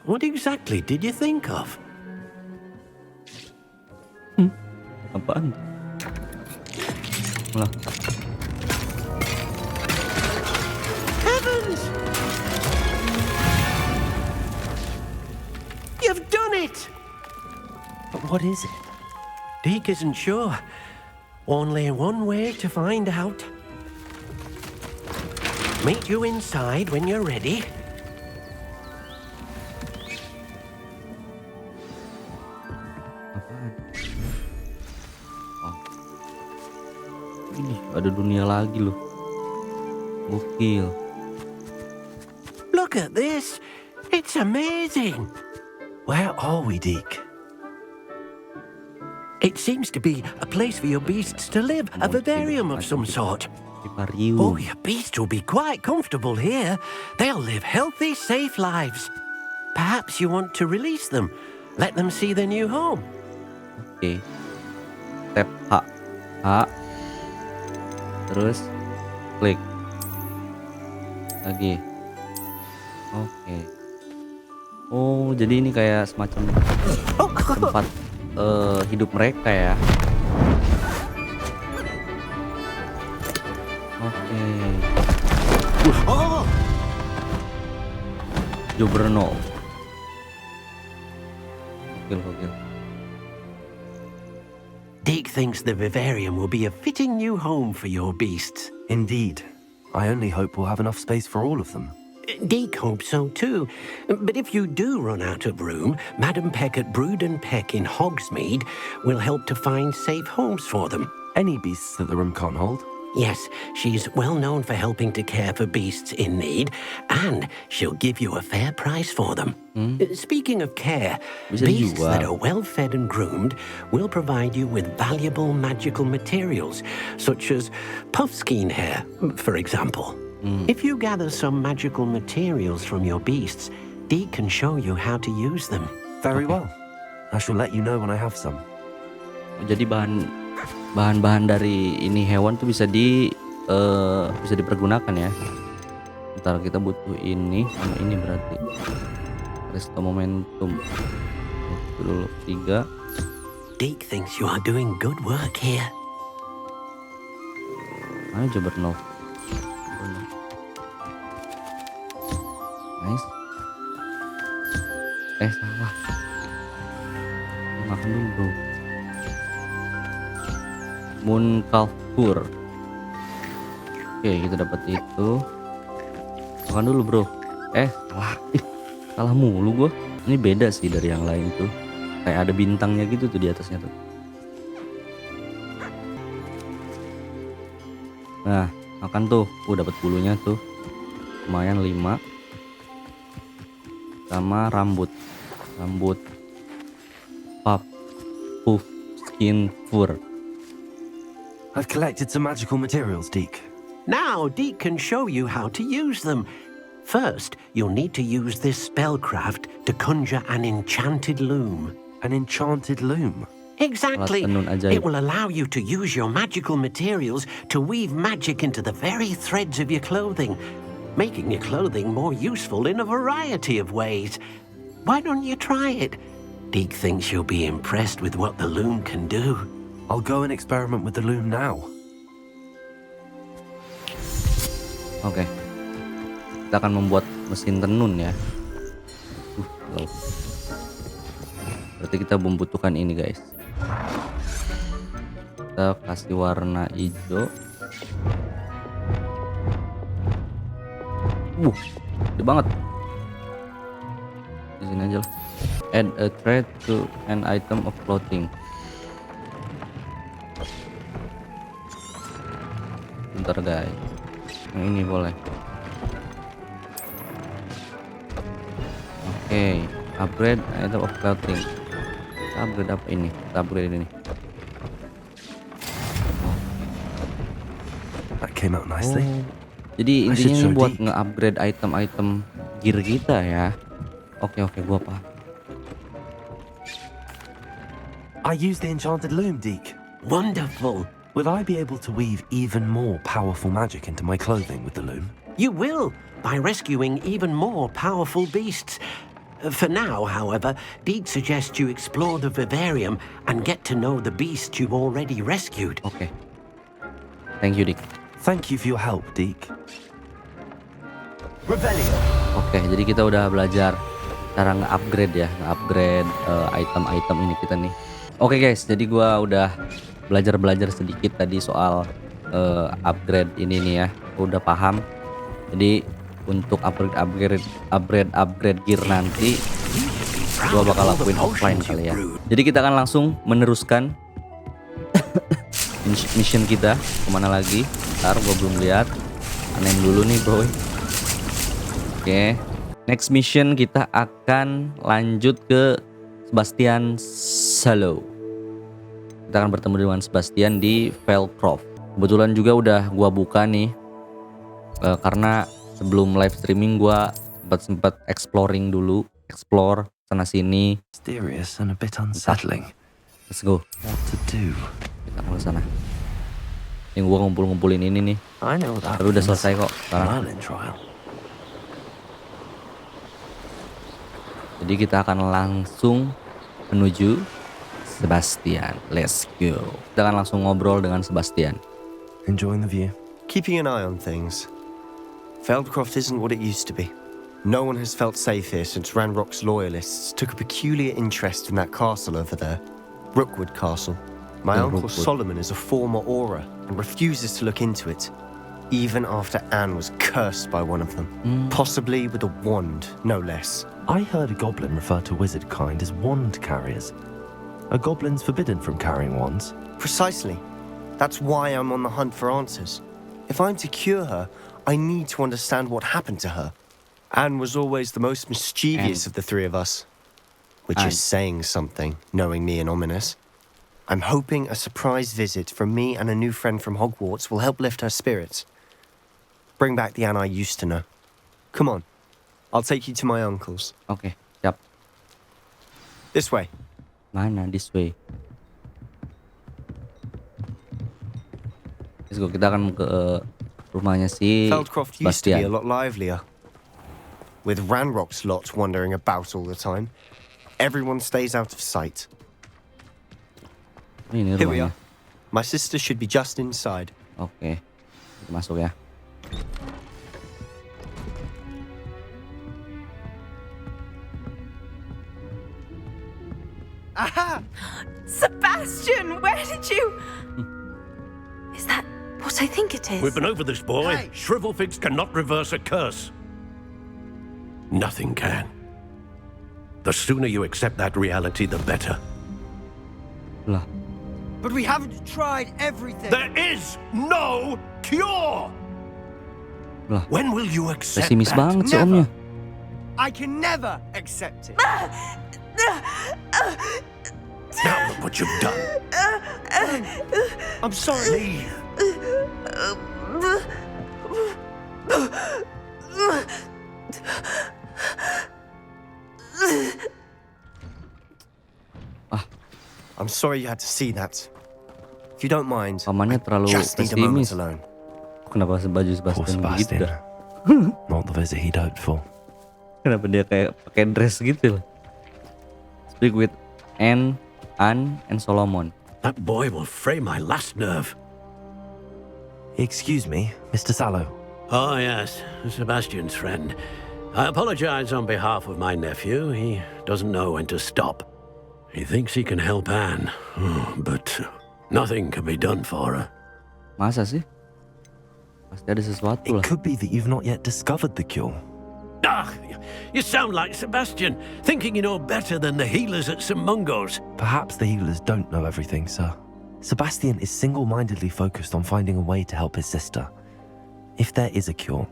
What exactly did you think of? Apaan? Lah. Heavens! You've done it! But what is it? Deke isn't sure. Only one way to find out. Meet you inside when you're ready. Ada dunia lagi loh. Gokil. Look at this. It's amazing. Where are we, Deke? It seems to be a place for your beasts to live, a vivarium of some sort. Oh, your beasts will be quite comfortable here. They'll live healthy, safe lives. Perhaps you want to release them. Let them see their new home. Oke. Tap H. H. Terus klik lagi. Oke. Oh, jadi ini kayak semacam tempat hidup mereka ya. Oke. Jobrno. Gokil. Deke thinks the vivarium will be a fitting new home for your beasts. Indeed. I only hope we'll have enough space for all of them. Deke hopes so too. But if you do run out of room, Madam Peck at Brood and Peck in Hogsmeade will help to find safe homes for them. Any beasts that the room can't hold? Yes, she's well known for helping to care for beasts in need, and she'll give you a fair price for them. Speaking of care, beasts that are well fed and groomed will provide you with valuable magical materials, such as puffskein hair, for example. If you gather some magical materials from your beasts, Deke can show you how to use them. Very well. I shall let you know when I have some. Jadi bahan-bahan dari ini hewan tuh bisa dipergunakan ya. Ntar kita butuh ini sama ini berarti. Resto momentum. Itu dulu 3. Deke thinks you are doing good work here. Mana Jobrno? Nice. Salah. Makan dulu bro. Mooncalfur. Oke, kita dapat itu. Makan dulu bro. Salah mulu gua. Ini beda sih dari yang lain tuh. Kayak ada bintangnya gitu tuh di atasnya tuh. Nah, makan tuh. Dapat bulunya tuh. Lumayan 5. Sama rambut puff skin fur. I've collected some magical materials, Deke. Now Deke can show you how to use them. First, you'll need to use this spellcraft to conjure an enchanted loom. An enchanted loom? Exactly. Alat tenun ajaib. It will allow you to use your magical materials to weave magic into the very threads of your clothing, making your clothing more useful in a variety of ways. Why don't you try it? Deke thinks you'll be impressed with what the loom can do. I'll go and experiment with the loom now. Oke. Kita akan membuat mesin tenun ya. Low. Berarti kita membutuhkan ini guys. Kita kasih warna hijau. Gede banget. Di sini aja lah. Add a thread to an item of clothing. Bentar guys. Yang ini boleh. Oke, upgrade item of clothing. Kita upgrade apa ini? Kita upgrade ini. That came out nicely. Jadi intinya ini buat nge-upgrade item-item gear kita ya. Oke, gua paham. I use the enchanted loom, Deke. Wonderful. Will I be able to weave even more powerful magic into my clothing with the loom? You will, by rescuing even more powerful beasts. For now, however, Deke suggests you explore the vivarium and get to know the beast you've already rescued. Oke. Thank you, Deke. Thank you for your help, Deke. Oke, jadi kita udah belajar cara nge-upgrade ya, nge-upgrade item-item ini kita nih. Oke guys, jadi gua udah belajar sedikit tadi soal upgrade ini nih ya. Udah paham. Jadi untuk upgrade gear nanti gua bakal lakuin offline kali ya. Jadi kita akan langsung meneruskan mission kita. Kemana lagi? Ntar gua belum lihat. Anein dulu nih bro. Oke. Next mission kita akan lanjut ke Sebastian Salo. Kita akan bertemu dengan Sebastian di Veilcroft. Kebetulan juga udah gua buka nih karena sebelum live streaming gua sempat exploring dulu, explore sana sini. Mysterious and a bit unsettling. Let's go. What to do? Kita ke sana. Yang gua ngumpulin ini nih. Tapi udah selesai kok sekarang. Jadi kita akan langsung menuju Sebastian. Let's go. Kita akan langsung ngobrol dengan Sebastian. Enjoying the view. Keeping an eye on things. Feldcroft isn't what it used to be. No one has felt safe here since Ranrock's loyalists took a peculiar interest in that castle over there. Rookwood Castle. My uncle Solomon is a former Auror and refuses to look into it, even after Anne was cursed by one of them. Possibly with a wand, no less. I heard a goblin refer to wizard kind as wand carriers. Are goblins forbidden from carrying wands? Precisely. That's why I'm on the hunt for answers. If I'm to cure her, I need to understand what happened to her. Anne was always the most mischievous of the three of us. Which is saying something, knowing me and Ominous. I'm hoping a surprise visit from me and a new friend from Hogwarts will help lift her spirits. Bring back the Anne I used to know. Come on. I'll take you to my uncle's. Oke, siap. This way. Mana? This way. Let's go. Kita akan ke rumahnya si Feldcroft used to be a Sebastian. lot livelier. With Ranrock's lot wandering about all the time. Everyone stays out of sight. Ini Here we rumahnya. are. My sister should be just inside. Oke. Kita masuk ya. Aha! Sebastian, where did you... Is that what I think it is? We've been over this, boy. Shrivelfigs cannot reverse a curse. Nothing can. The sooner you accept that reality, the better. Lah. But we haven't tried everything. There is no cure! Lah. When will you accept Pesimis that? banget si omnya. I can never accept it. Now look what you've done. I'm sorry. I'm I'm sorry you had to see that. If you don't mind, Pamannya terlalu just need a moment pesimis. alone. Kenapa baju Sebastian begitu dah? Not the visit he'd hoped for. Kenapa dia kayak pakai dress gitu loh? Speak with Anne, and Solomon. That boy will fray my last nerve. Excuse me, Mr. Sallow. Oh, yes, Sebastian's friend. I apologize on behalf of my nephew. He doesn't know when to stop. He thinks he can help Anne, but nothing can be done for her. Masa sih? Pasti ada sesuatu lah. It could be that you've not yet discovered the cure. Ah, you sound like Sebastian, thinking you know better than the healers at St. Mungo's. Perhaps the healers don't know everything, sir. Sebastian is single-mindedly focused on finding a way to help his sister. If there is a cure,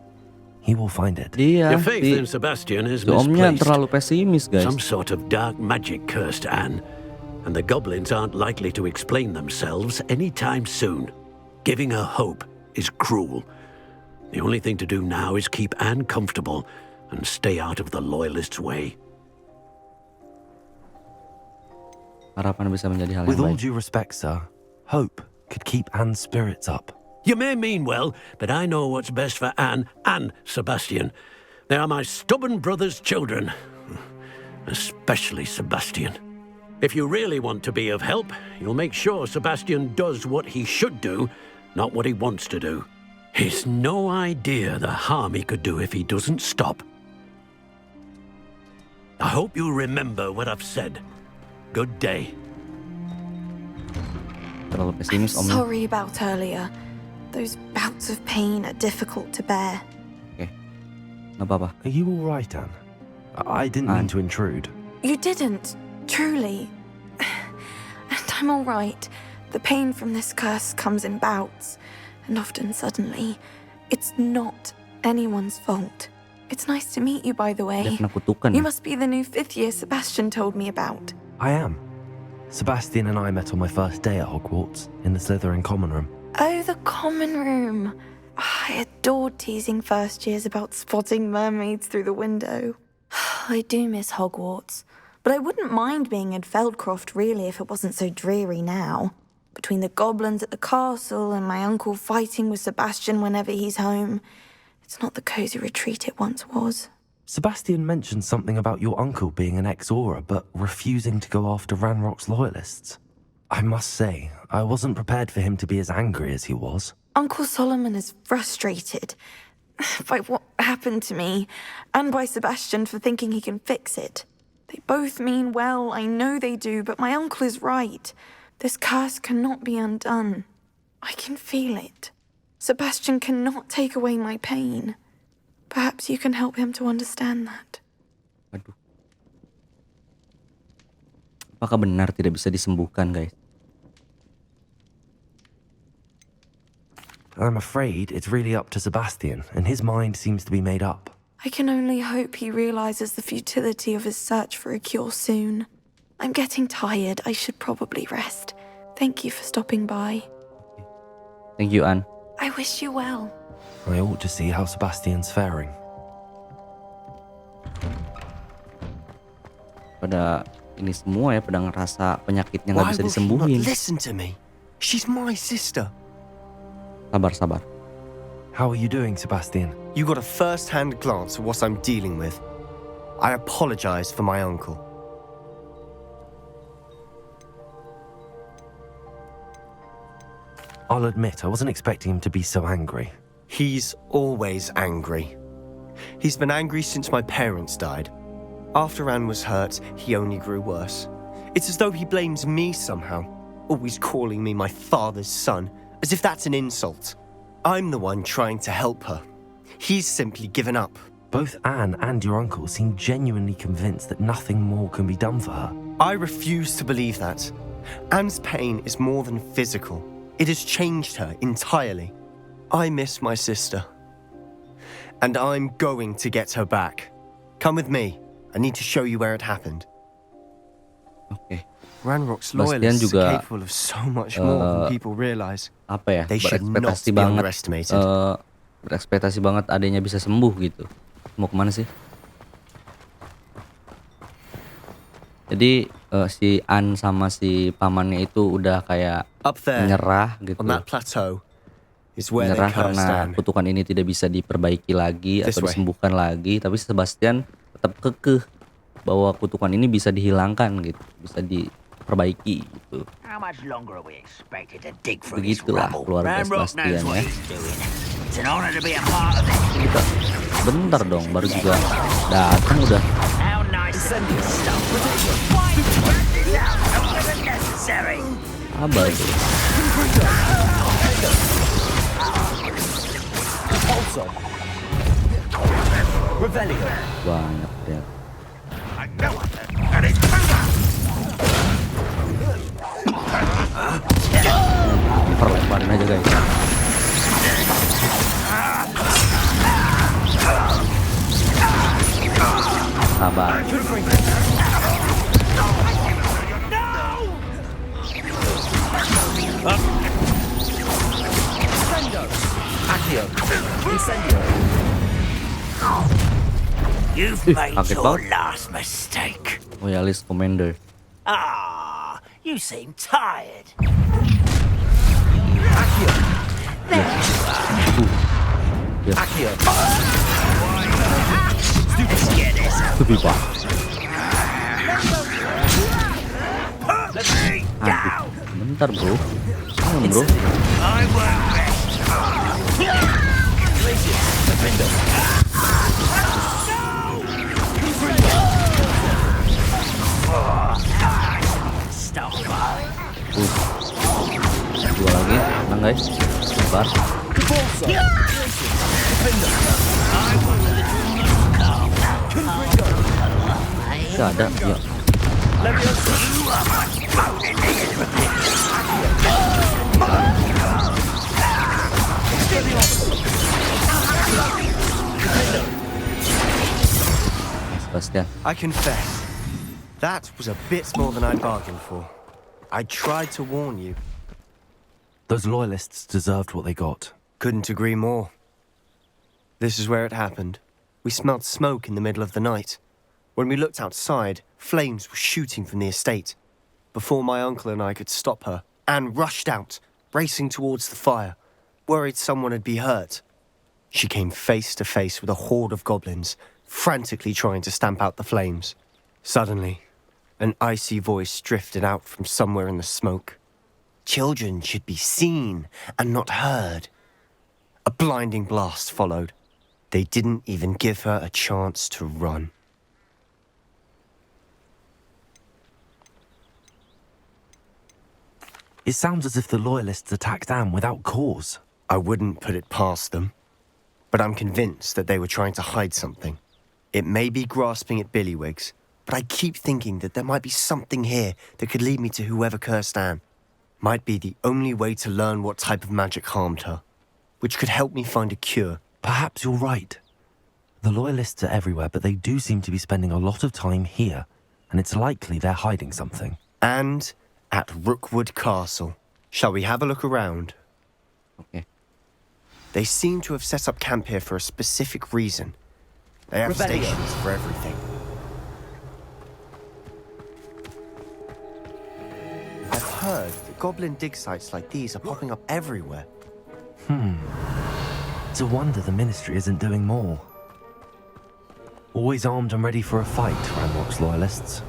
he will find it. Your faith in Sebastian is omnya misplaced. terlalu pesimis, guys. Some sort of dark magic cursed Anne, and the goblins aren't likely to explain themselves anytime soon. Giving her hope is cruel. The only thing to do now is keep Anne comfortable and stay out of the Loyalists' way. Harapan bisa menjadi hal With yang all baik. due respect, sir, hope could keep Anne's spirits up. You may mean well, but I know what's best for Anne and Sebastian. They are my stubborn brother's children, especially Sebastian. If you really want to be of help, you'll make sure Sebastian does what he should do, not what he wants to do. He's no idea the harm he could do if he doesn't stop. I hope you'll remember what I've said. Good day. Terlalu pesimis omnya. Sorry about earlier. Those bouts of pain are difficult to bear. Nggak apa-apa. Are you all right, Anne? I didn't mean to intrude. You didn't, truly. And I'm all right. The pain from this curse comes in bouts, and often suddenly. It's not anyone's fault. It's nice to meet you, by the way. Dia kena kutukan. You must be the new 5th year Sebastian told me about. I am. Sebastian and I met on my first day at Hogwarts, in the Slytherin common room. Oh, the common room. I adored teasing first years about spotting mermaids through the window. I do miss Hogwarts, but I wouldn't mind being in Feldcroft really if it wasn't so dreary now. Between the goblins at the castle and my uncle fighting with Sebastian whenever he's home, it's not the cosy retreat it once was. Sebastian mentioned something about your uncle being an ex-Auror, but refusing to go after Ranrock's loyalists. I must say, I wasn't prepared for him to be as angry as he was. Uncle Solomon is frustrated by what happened to me, and by Sebastian for thinking he can fix it. They both mean well, I know they do, but my uncle is right. This curse cannot be undone. I can feel it. Sebastian cannot take away my pain. Perhaps you can help him to understand that. Aduh. Apakah benar tidak bisa disembuhkan, guys? I'm afraid it's really up to Sebastian, and his mind seems to be made up. I can only hope he realizes the futility of his search for a cure soon. I'm getting tired. I should probably rest. Thank you for stopping by. Thank you, Anne. I wish you well. I ought to see how Sebastian's faring. Pada ini semua ya, pada ngerasa penyakitnya nggak Why bisa will he disembuhin. not listen to me? She's my sister. Sabar. How are you doing, Sebastian? You got a first-hand glance at what I'm dealing with. I apologize for my uncle. I'll admit, I wasn't expecting him to be so angry. He's always angry. He's been angry since my parents died. After Anne was hurt, he only grew worse. It's as though he blames me somehow, always calling me my father's son, as if that's an insult. I'm the one trying to help her. He's simply given up. Both Anne and your uncle seem genuinely convinced that nothing more can be done for her. I refuse to believe that. Anne's pain is more than physical. It has changed her entirely. I miss my sister. And I'm going to get her back. Come with me. I need to show you where it happened. Oke. Ranrock's Sebastian loyalists juga are capable of so much more than people realize. Apa ya? They should not Berekspektasi be banget. underestimated. Berekspektasi banget adanya bisa sembuh gitu. Mau kemana sih? Jadi si An sama si pamannya itu udah kayak Up there, menyerah gitu. on that plateau, is where they Menyerah cursed karena Anne. kutukan ini tidak bisa diperbaiki lagi This atau way. disembuhkan lagi, tapi Sebastian tetap kekeh bahwa kutukan ini bisa dihilangkan gitu, bisa diperbaiki gitu. How much longer are we expected to dig through this Begitulah rubble? keluarga Ranrock Sebastian knows what ya. he's doing. It's an honor to be a part of it. Kita bentar dong, baru juga datang udah. How nice of you, stuff. Why drag this out longer than necessary? Apa itu? Banyak ya. Perlemparin aja guys. Sabar. You've made kaget your banget. last mistake. Loyalist Commander. Ah, you seem tired. Let's get this out. Lebih pak. Aduh, bentar bro. Jangan bro. I won't rest. Stop by. Dua lagi, tenang guys. Sabar. Gak ada, ya. Sebastian. I confess, that was a bit more than I bargained for. I tried to warn you. Those loyalists deserved what they got. Couldn't agree more. This is where it happened. We smelled smoke in the middle of the night. When we looked outside, flames were shooting from the estate. Before my uncle and I could stop her, Anne rushed out, racing towards the fire, worried someone had been hurt. She came face to face with a horde of goblins, frantically trying to stamp out the flames. Suddenly, an icy voice drifted out from somewhere in the smoke. Children should be seen and not heard. A blinding blast followed. They didn't even give her a chance to run. It sounds as if the loyalists attacked Anne without cause. I wouldn't put it past them, but I'm convinced that they were trying to hide something. It may be grasping at billywhigs, but I keep thinking that there might be something here that could lead me to whoever cursed Anne. Might be the only way to learn what type of magic harmed her, which could help me find a cure. Perhaps you're right. The loyalists are everywhere, but they do seem to be spending a lot of time here, and it's likely they're hiding something. And at Rookwood Castle. Shall we have a look around? Okay. They seem to have set up camp here for a specific reason. They have stations for everything. I've heard that goblin dig sites like these are popping up everywhere. It's a wonder the Ministry isn't doing more. Always armed and ready for a fight, Ranrock's loyalists.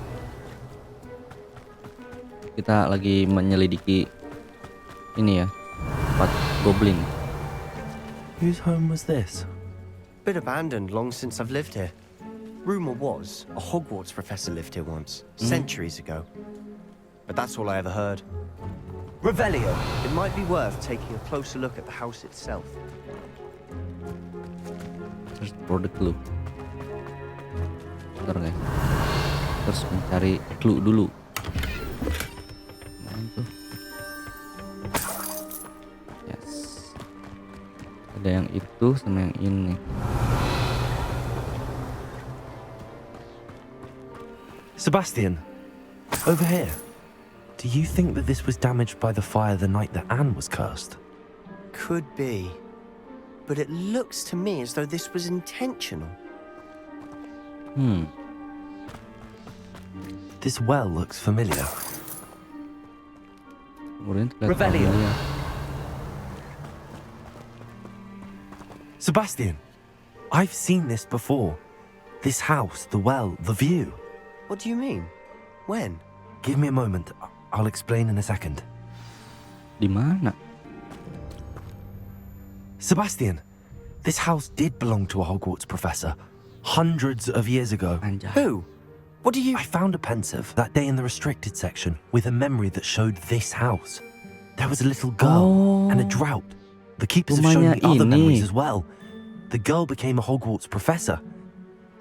Kita lagi menyelidiki ini ya, tempat goblin. Whose home was this? Bit abandoned long since I've lived here. Rumor was a Hogwarts professor lived here once, centuries ago. But that's all I ever heard. Revelio. It might be worth taking a closer look at the house itself. Terus produk clue. Bentar guys. Terus mencari clue dulu. Mana tuh? Yes. Ada yang itu sama yang ini. Sebastian, over here. Do you think that this was damaged by the fire the night that Anne was cursed? Could be. But it looks to me as though this was intentional. This well looks familiar. Revelio. Sebastian, I've seen this before. This house, the well, the view. What do you mean? When? Give me a moment. I'll explain in a second. Di mana? Sebastian, this house did belong to a Hogwarts professor hundreds of years ago. Who? What do you... I found a pensive that day in the restricted section with a memory that showed this house. There was a little girl and a drought. The keepers have shown me other memories as well. The girl became a Hogwarts professor.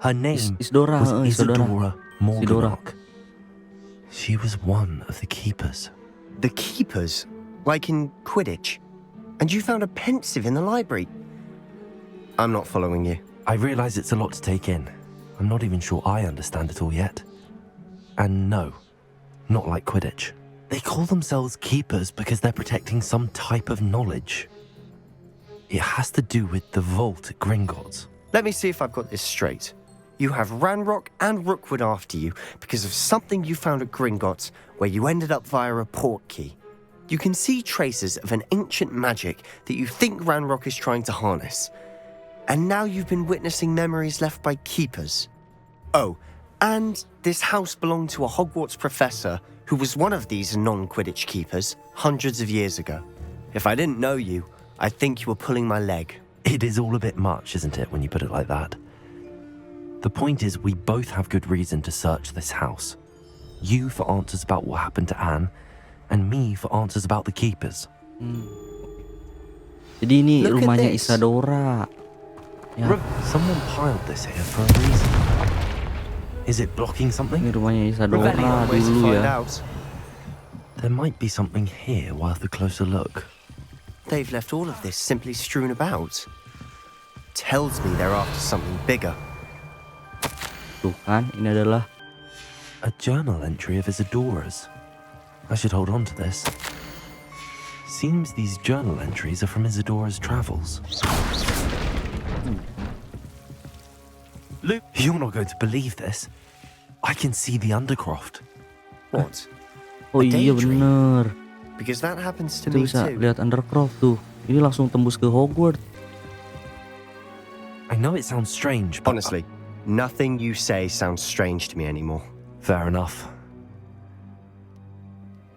Her name was Isadora Morganach. She was one of the keepers. The keepers? Like in Quidditch? And you found a pensive in the library? I'm not following you. I realize it's a lot to take in. I'm not even sure I understand it all yet. And no, not like Quidditch. They call themselves keepers because they're protecting some type of knowledge. It has to do with the vault at Gringotts. Let me see if I've got this straight. You have Ranrock and Rookwood after you because of something you found at Gringotts where you ended up via a port key. You can see traces of an ancient magic that you think Ranrock is trying to harness. And now you've been witnessing memories left by keepers. Oh, and this house belonged to a Hogwarts professor who was one of these non-Quidditch keepers hundreds of years ago. If I didn't know you, I think you were pulling my leg. It is all a bit much, isn't it, when you put it like that? The point is, we both have good reason to search this house. You for answers about what happened to Anne, and me for answers about the keepers. Jadi ini rumahnya Isadora. Ya. Someone piled this here for a reason. Is it blocking something? Ini rumahnya Isadora dulu ya. There might be something here worth a closer look. They've left all of this simply strewn about. Tells me they're after something bigger. Tuh kan, ini adalah a journal entry of Isadora's. I should hold on to this. Seems these journal entries are from Isadora's travels. Luke, you're not going to believe this. I can see the Undercroft. What? Oh iya bener. Because that happens to Kita me bisa too. lihat Undercroft tuh. Ini langsung tembus ke Hogwarts. I know it sounds strange, but honestly, nothing you say sounds strange to me anymore. Fair enough.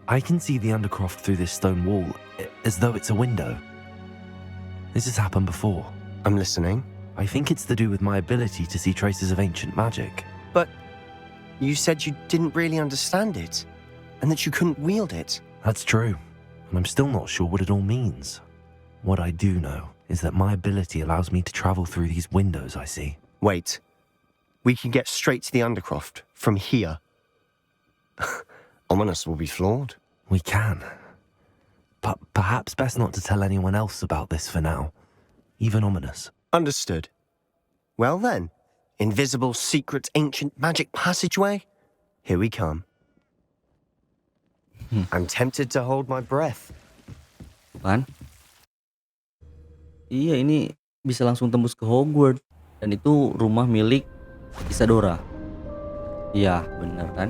I can see the Undercroft through this stone wall, as though it's a window. This has happened before. I'm listening. I think it's to do with my ability to see traces of ancient magic. But you said you didn't really understand it, and that you couldn't wield it. That's true, and I'm still not sure what it all means. What I do know is that my ability allows me to travel through these windows I see. Wait. We can get straight to the Undercroft from here. Ominous will be flawed. We can. But perhaps best not to tell anyone else about this for now. Even Ominous. Understood. Well then, invisible, secret, ancient magic passageway? Here we come. I'm tempted to hold my breath. Kan? Iya, ini bisa langsung tembus ke Hogwarts. Dan itu rumah milik Isadora. Iya, bener kan?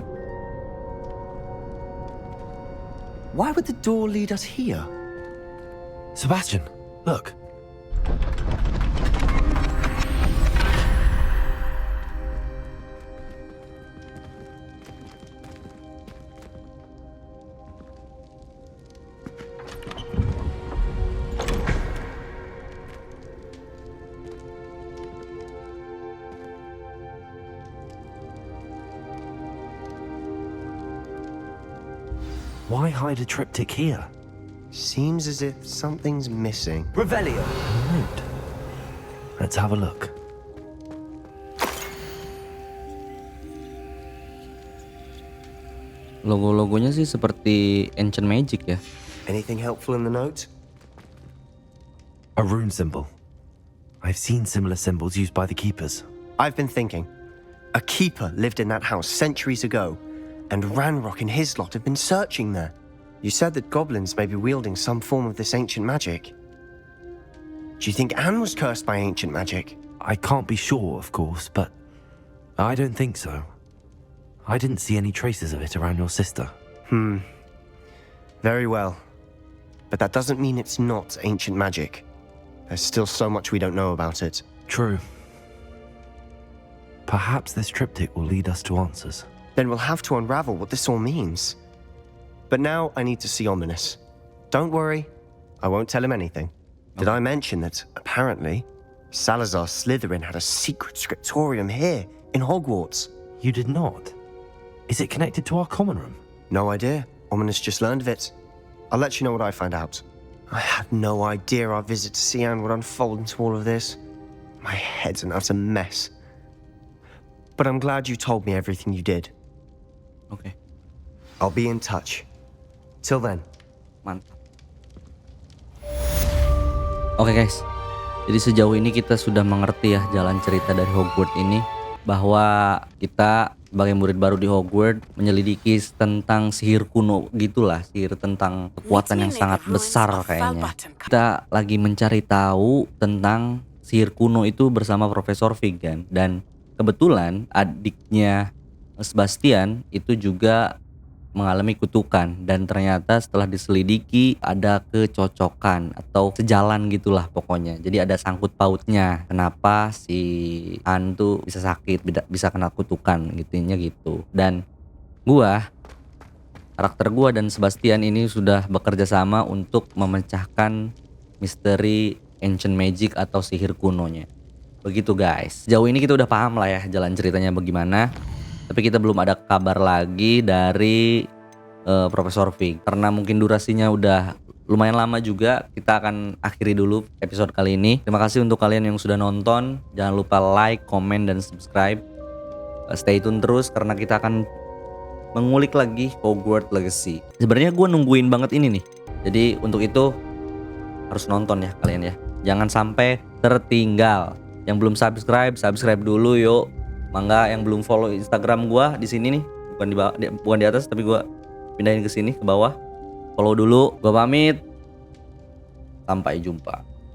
Why would the door lead us here? Sebastian, look. Why hide a triptych here? Seems as if something's missing. Revelio. Note. Let's have a look. Logo-logonya sih seperti ancient magic ya. Anything helpful in the note? A rune symbol. I've seen similar symbols used by the keepers. I've been thinking. A keeper lived in that house centuries ago, and Ranrock and his lot have been searching there. You said that goblins may be wielding some form of this ancient magic. Do you think Anne was cursed by ancient magic? I can't be sure, of course, but I don't think so. I didn't see any traces of it around your sister. Very well. But that doesn't mean it's not ancient magic. There's still so much we don't know about it. True. Perhaps this triptych will lead us to answers. Then we'll have to unravel what this all means. But now I need to see Ominous. Don't worry, I won't tell him anything. Did I mention that, apparently, Salazar Slytherin had a secret scriptorium here, in Hogwarts? You did not? Is it connected to our common room? No idea. Ominous just learned of it. I'll let you know what I find out. I had no idea our visit to Cian would unfold into all of this. My head's an utter mess. But I'm glad you told me everything you did. Oke. I'll be in touch. Till then. Mantap. Oke guys, jadi sejauh ini kita sudah mengerti ya jalan cerita dari Hogwarts ini, bahwa kita sebagai murid baru di Hogwarts menyelidiki tentang sihir kuno gitulah, sihir tentang kekuatan yang sangat besar kayaknya. Kita lagi mencari tahu tentang sihir kuno itu bersama Profesor Fig kan, dan kebetulan adiknya Sebastian itu juga mengalami kutukan, dan ternyata setelah diselidiki ada kecocokan atau sejalan gitulah pokoknya. Jadi ada sangkut pautnya kenapa si hantu bisa sakit, bisa kena kutukan gitu. Dan karakter gua dan Sebastian ini sudah bekerja sama untuk memecahkan misteri ancient magic atau sihir kunonya. Begitu guys. Sejauh ini kita udah paham lah ya jalan ceritanya bagaimana. Tapi kita belum ada kabar lagi dari Profesor Fig. Karena mungkin durasinya udah lumayan lama juga, kita akan akhiri dulu episode kali ini. Terima kasih untuk kalian yang sudah nonton. Jangan lupa like, comment, dan subscribe. Stay tune terus karena kita akan mengulik lagi Hogwarts Legacy. Sebenarnya gue nungguin banget ini nih. Jadi untuk itu harus nonton ya kalian ya. Jangan sampai tertinggal. Yang belum subscribe dulu yuk. Mangga yang belum follow Instagram gua di sini nih, bukan di atas tapi gua pindahin ke sini ke bawah. Follow dulu. Gua pamit. Sampai jumpa.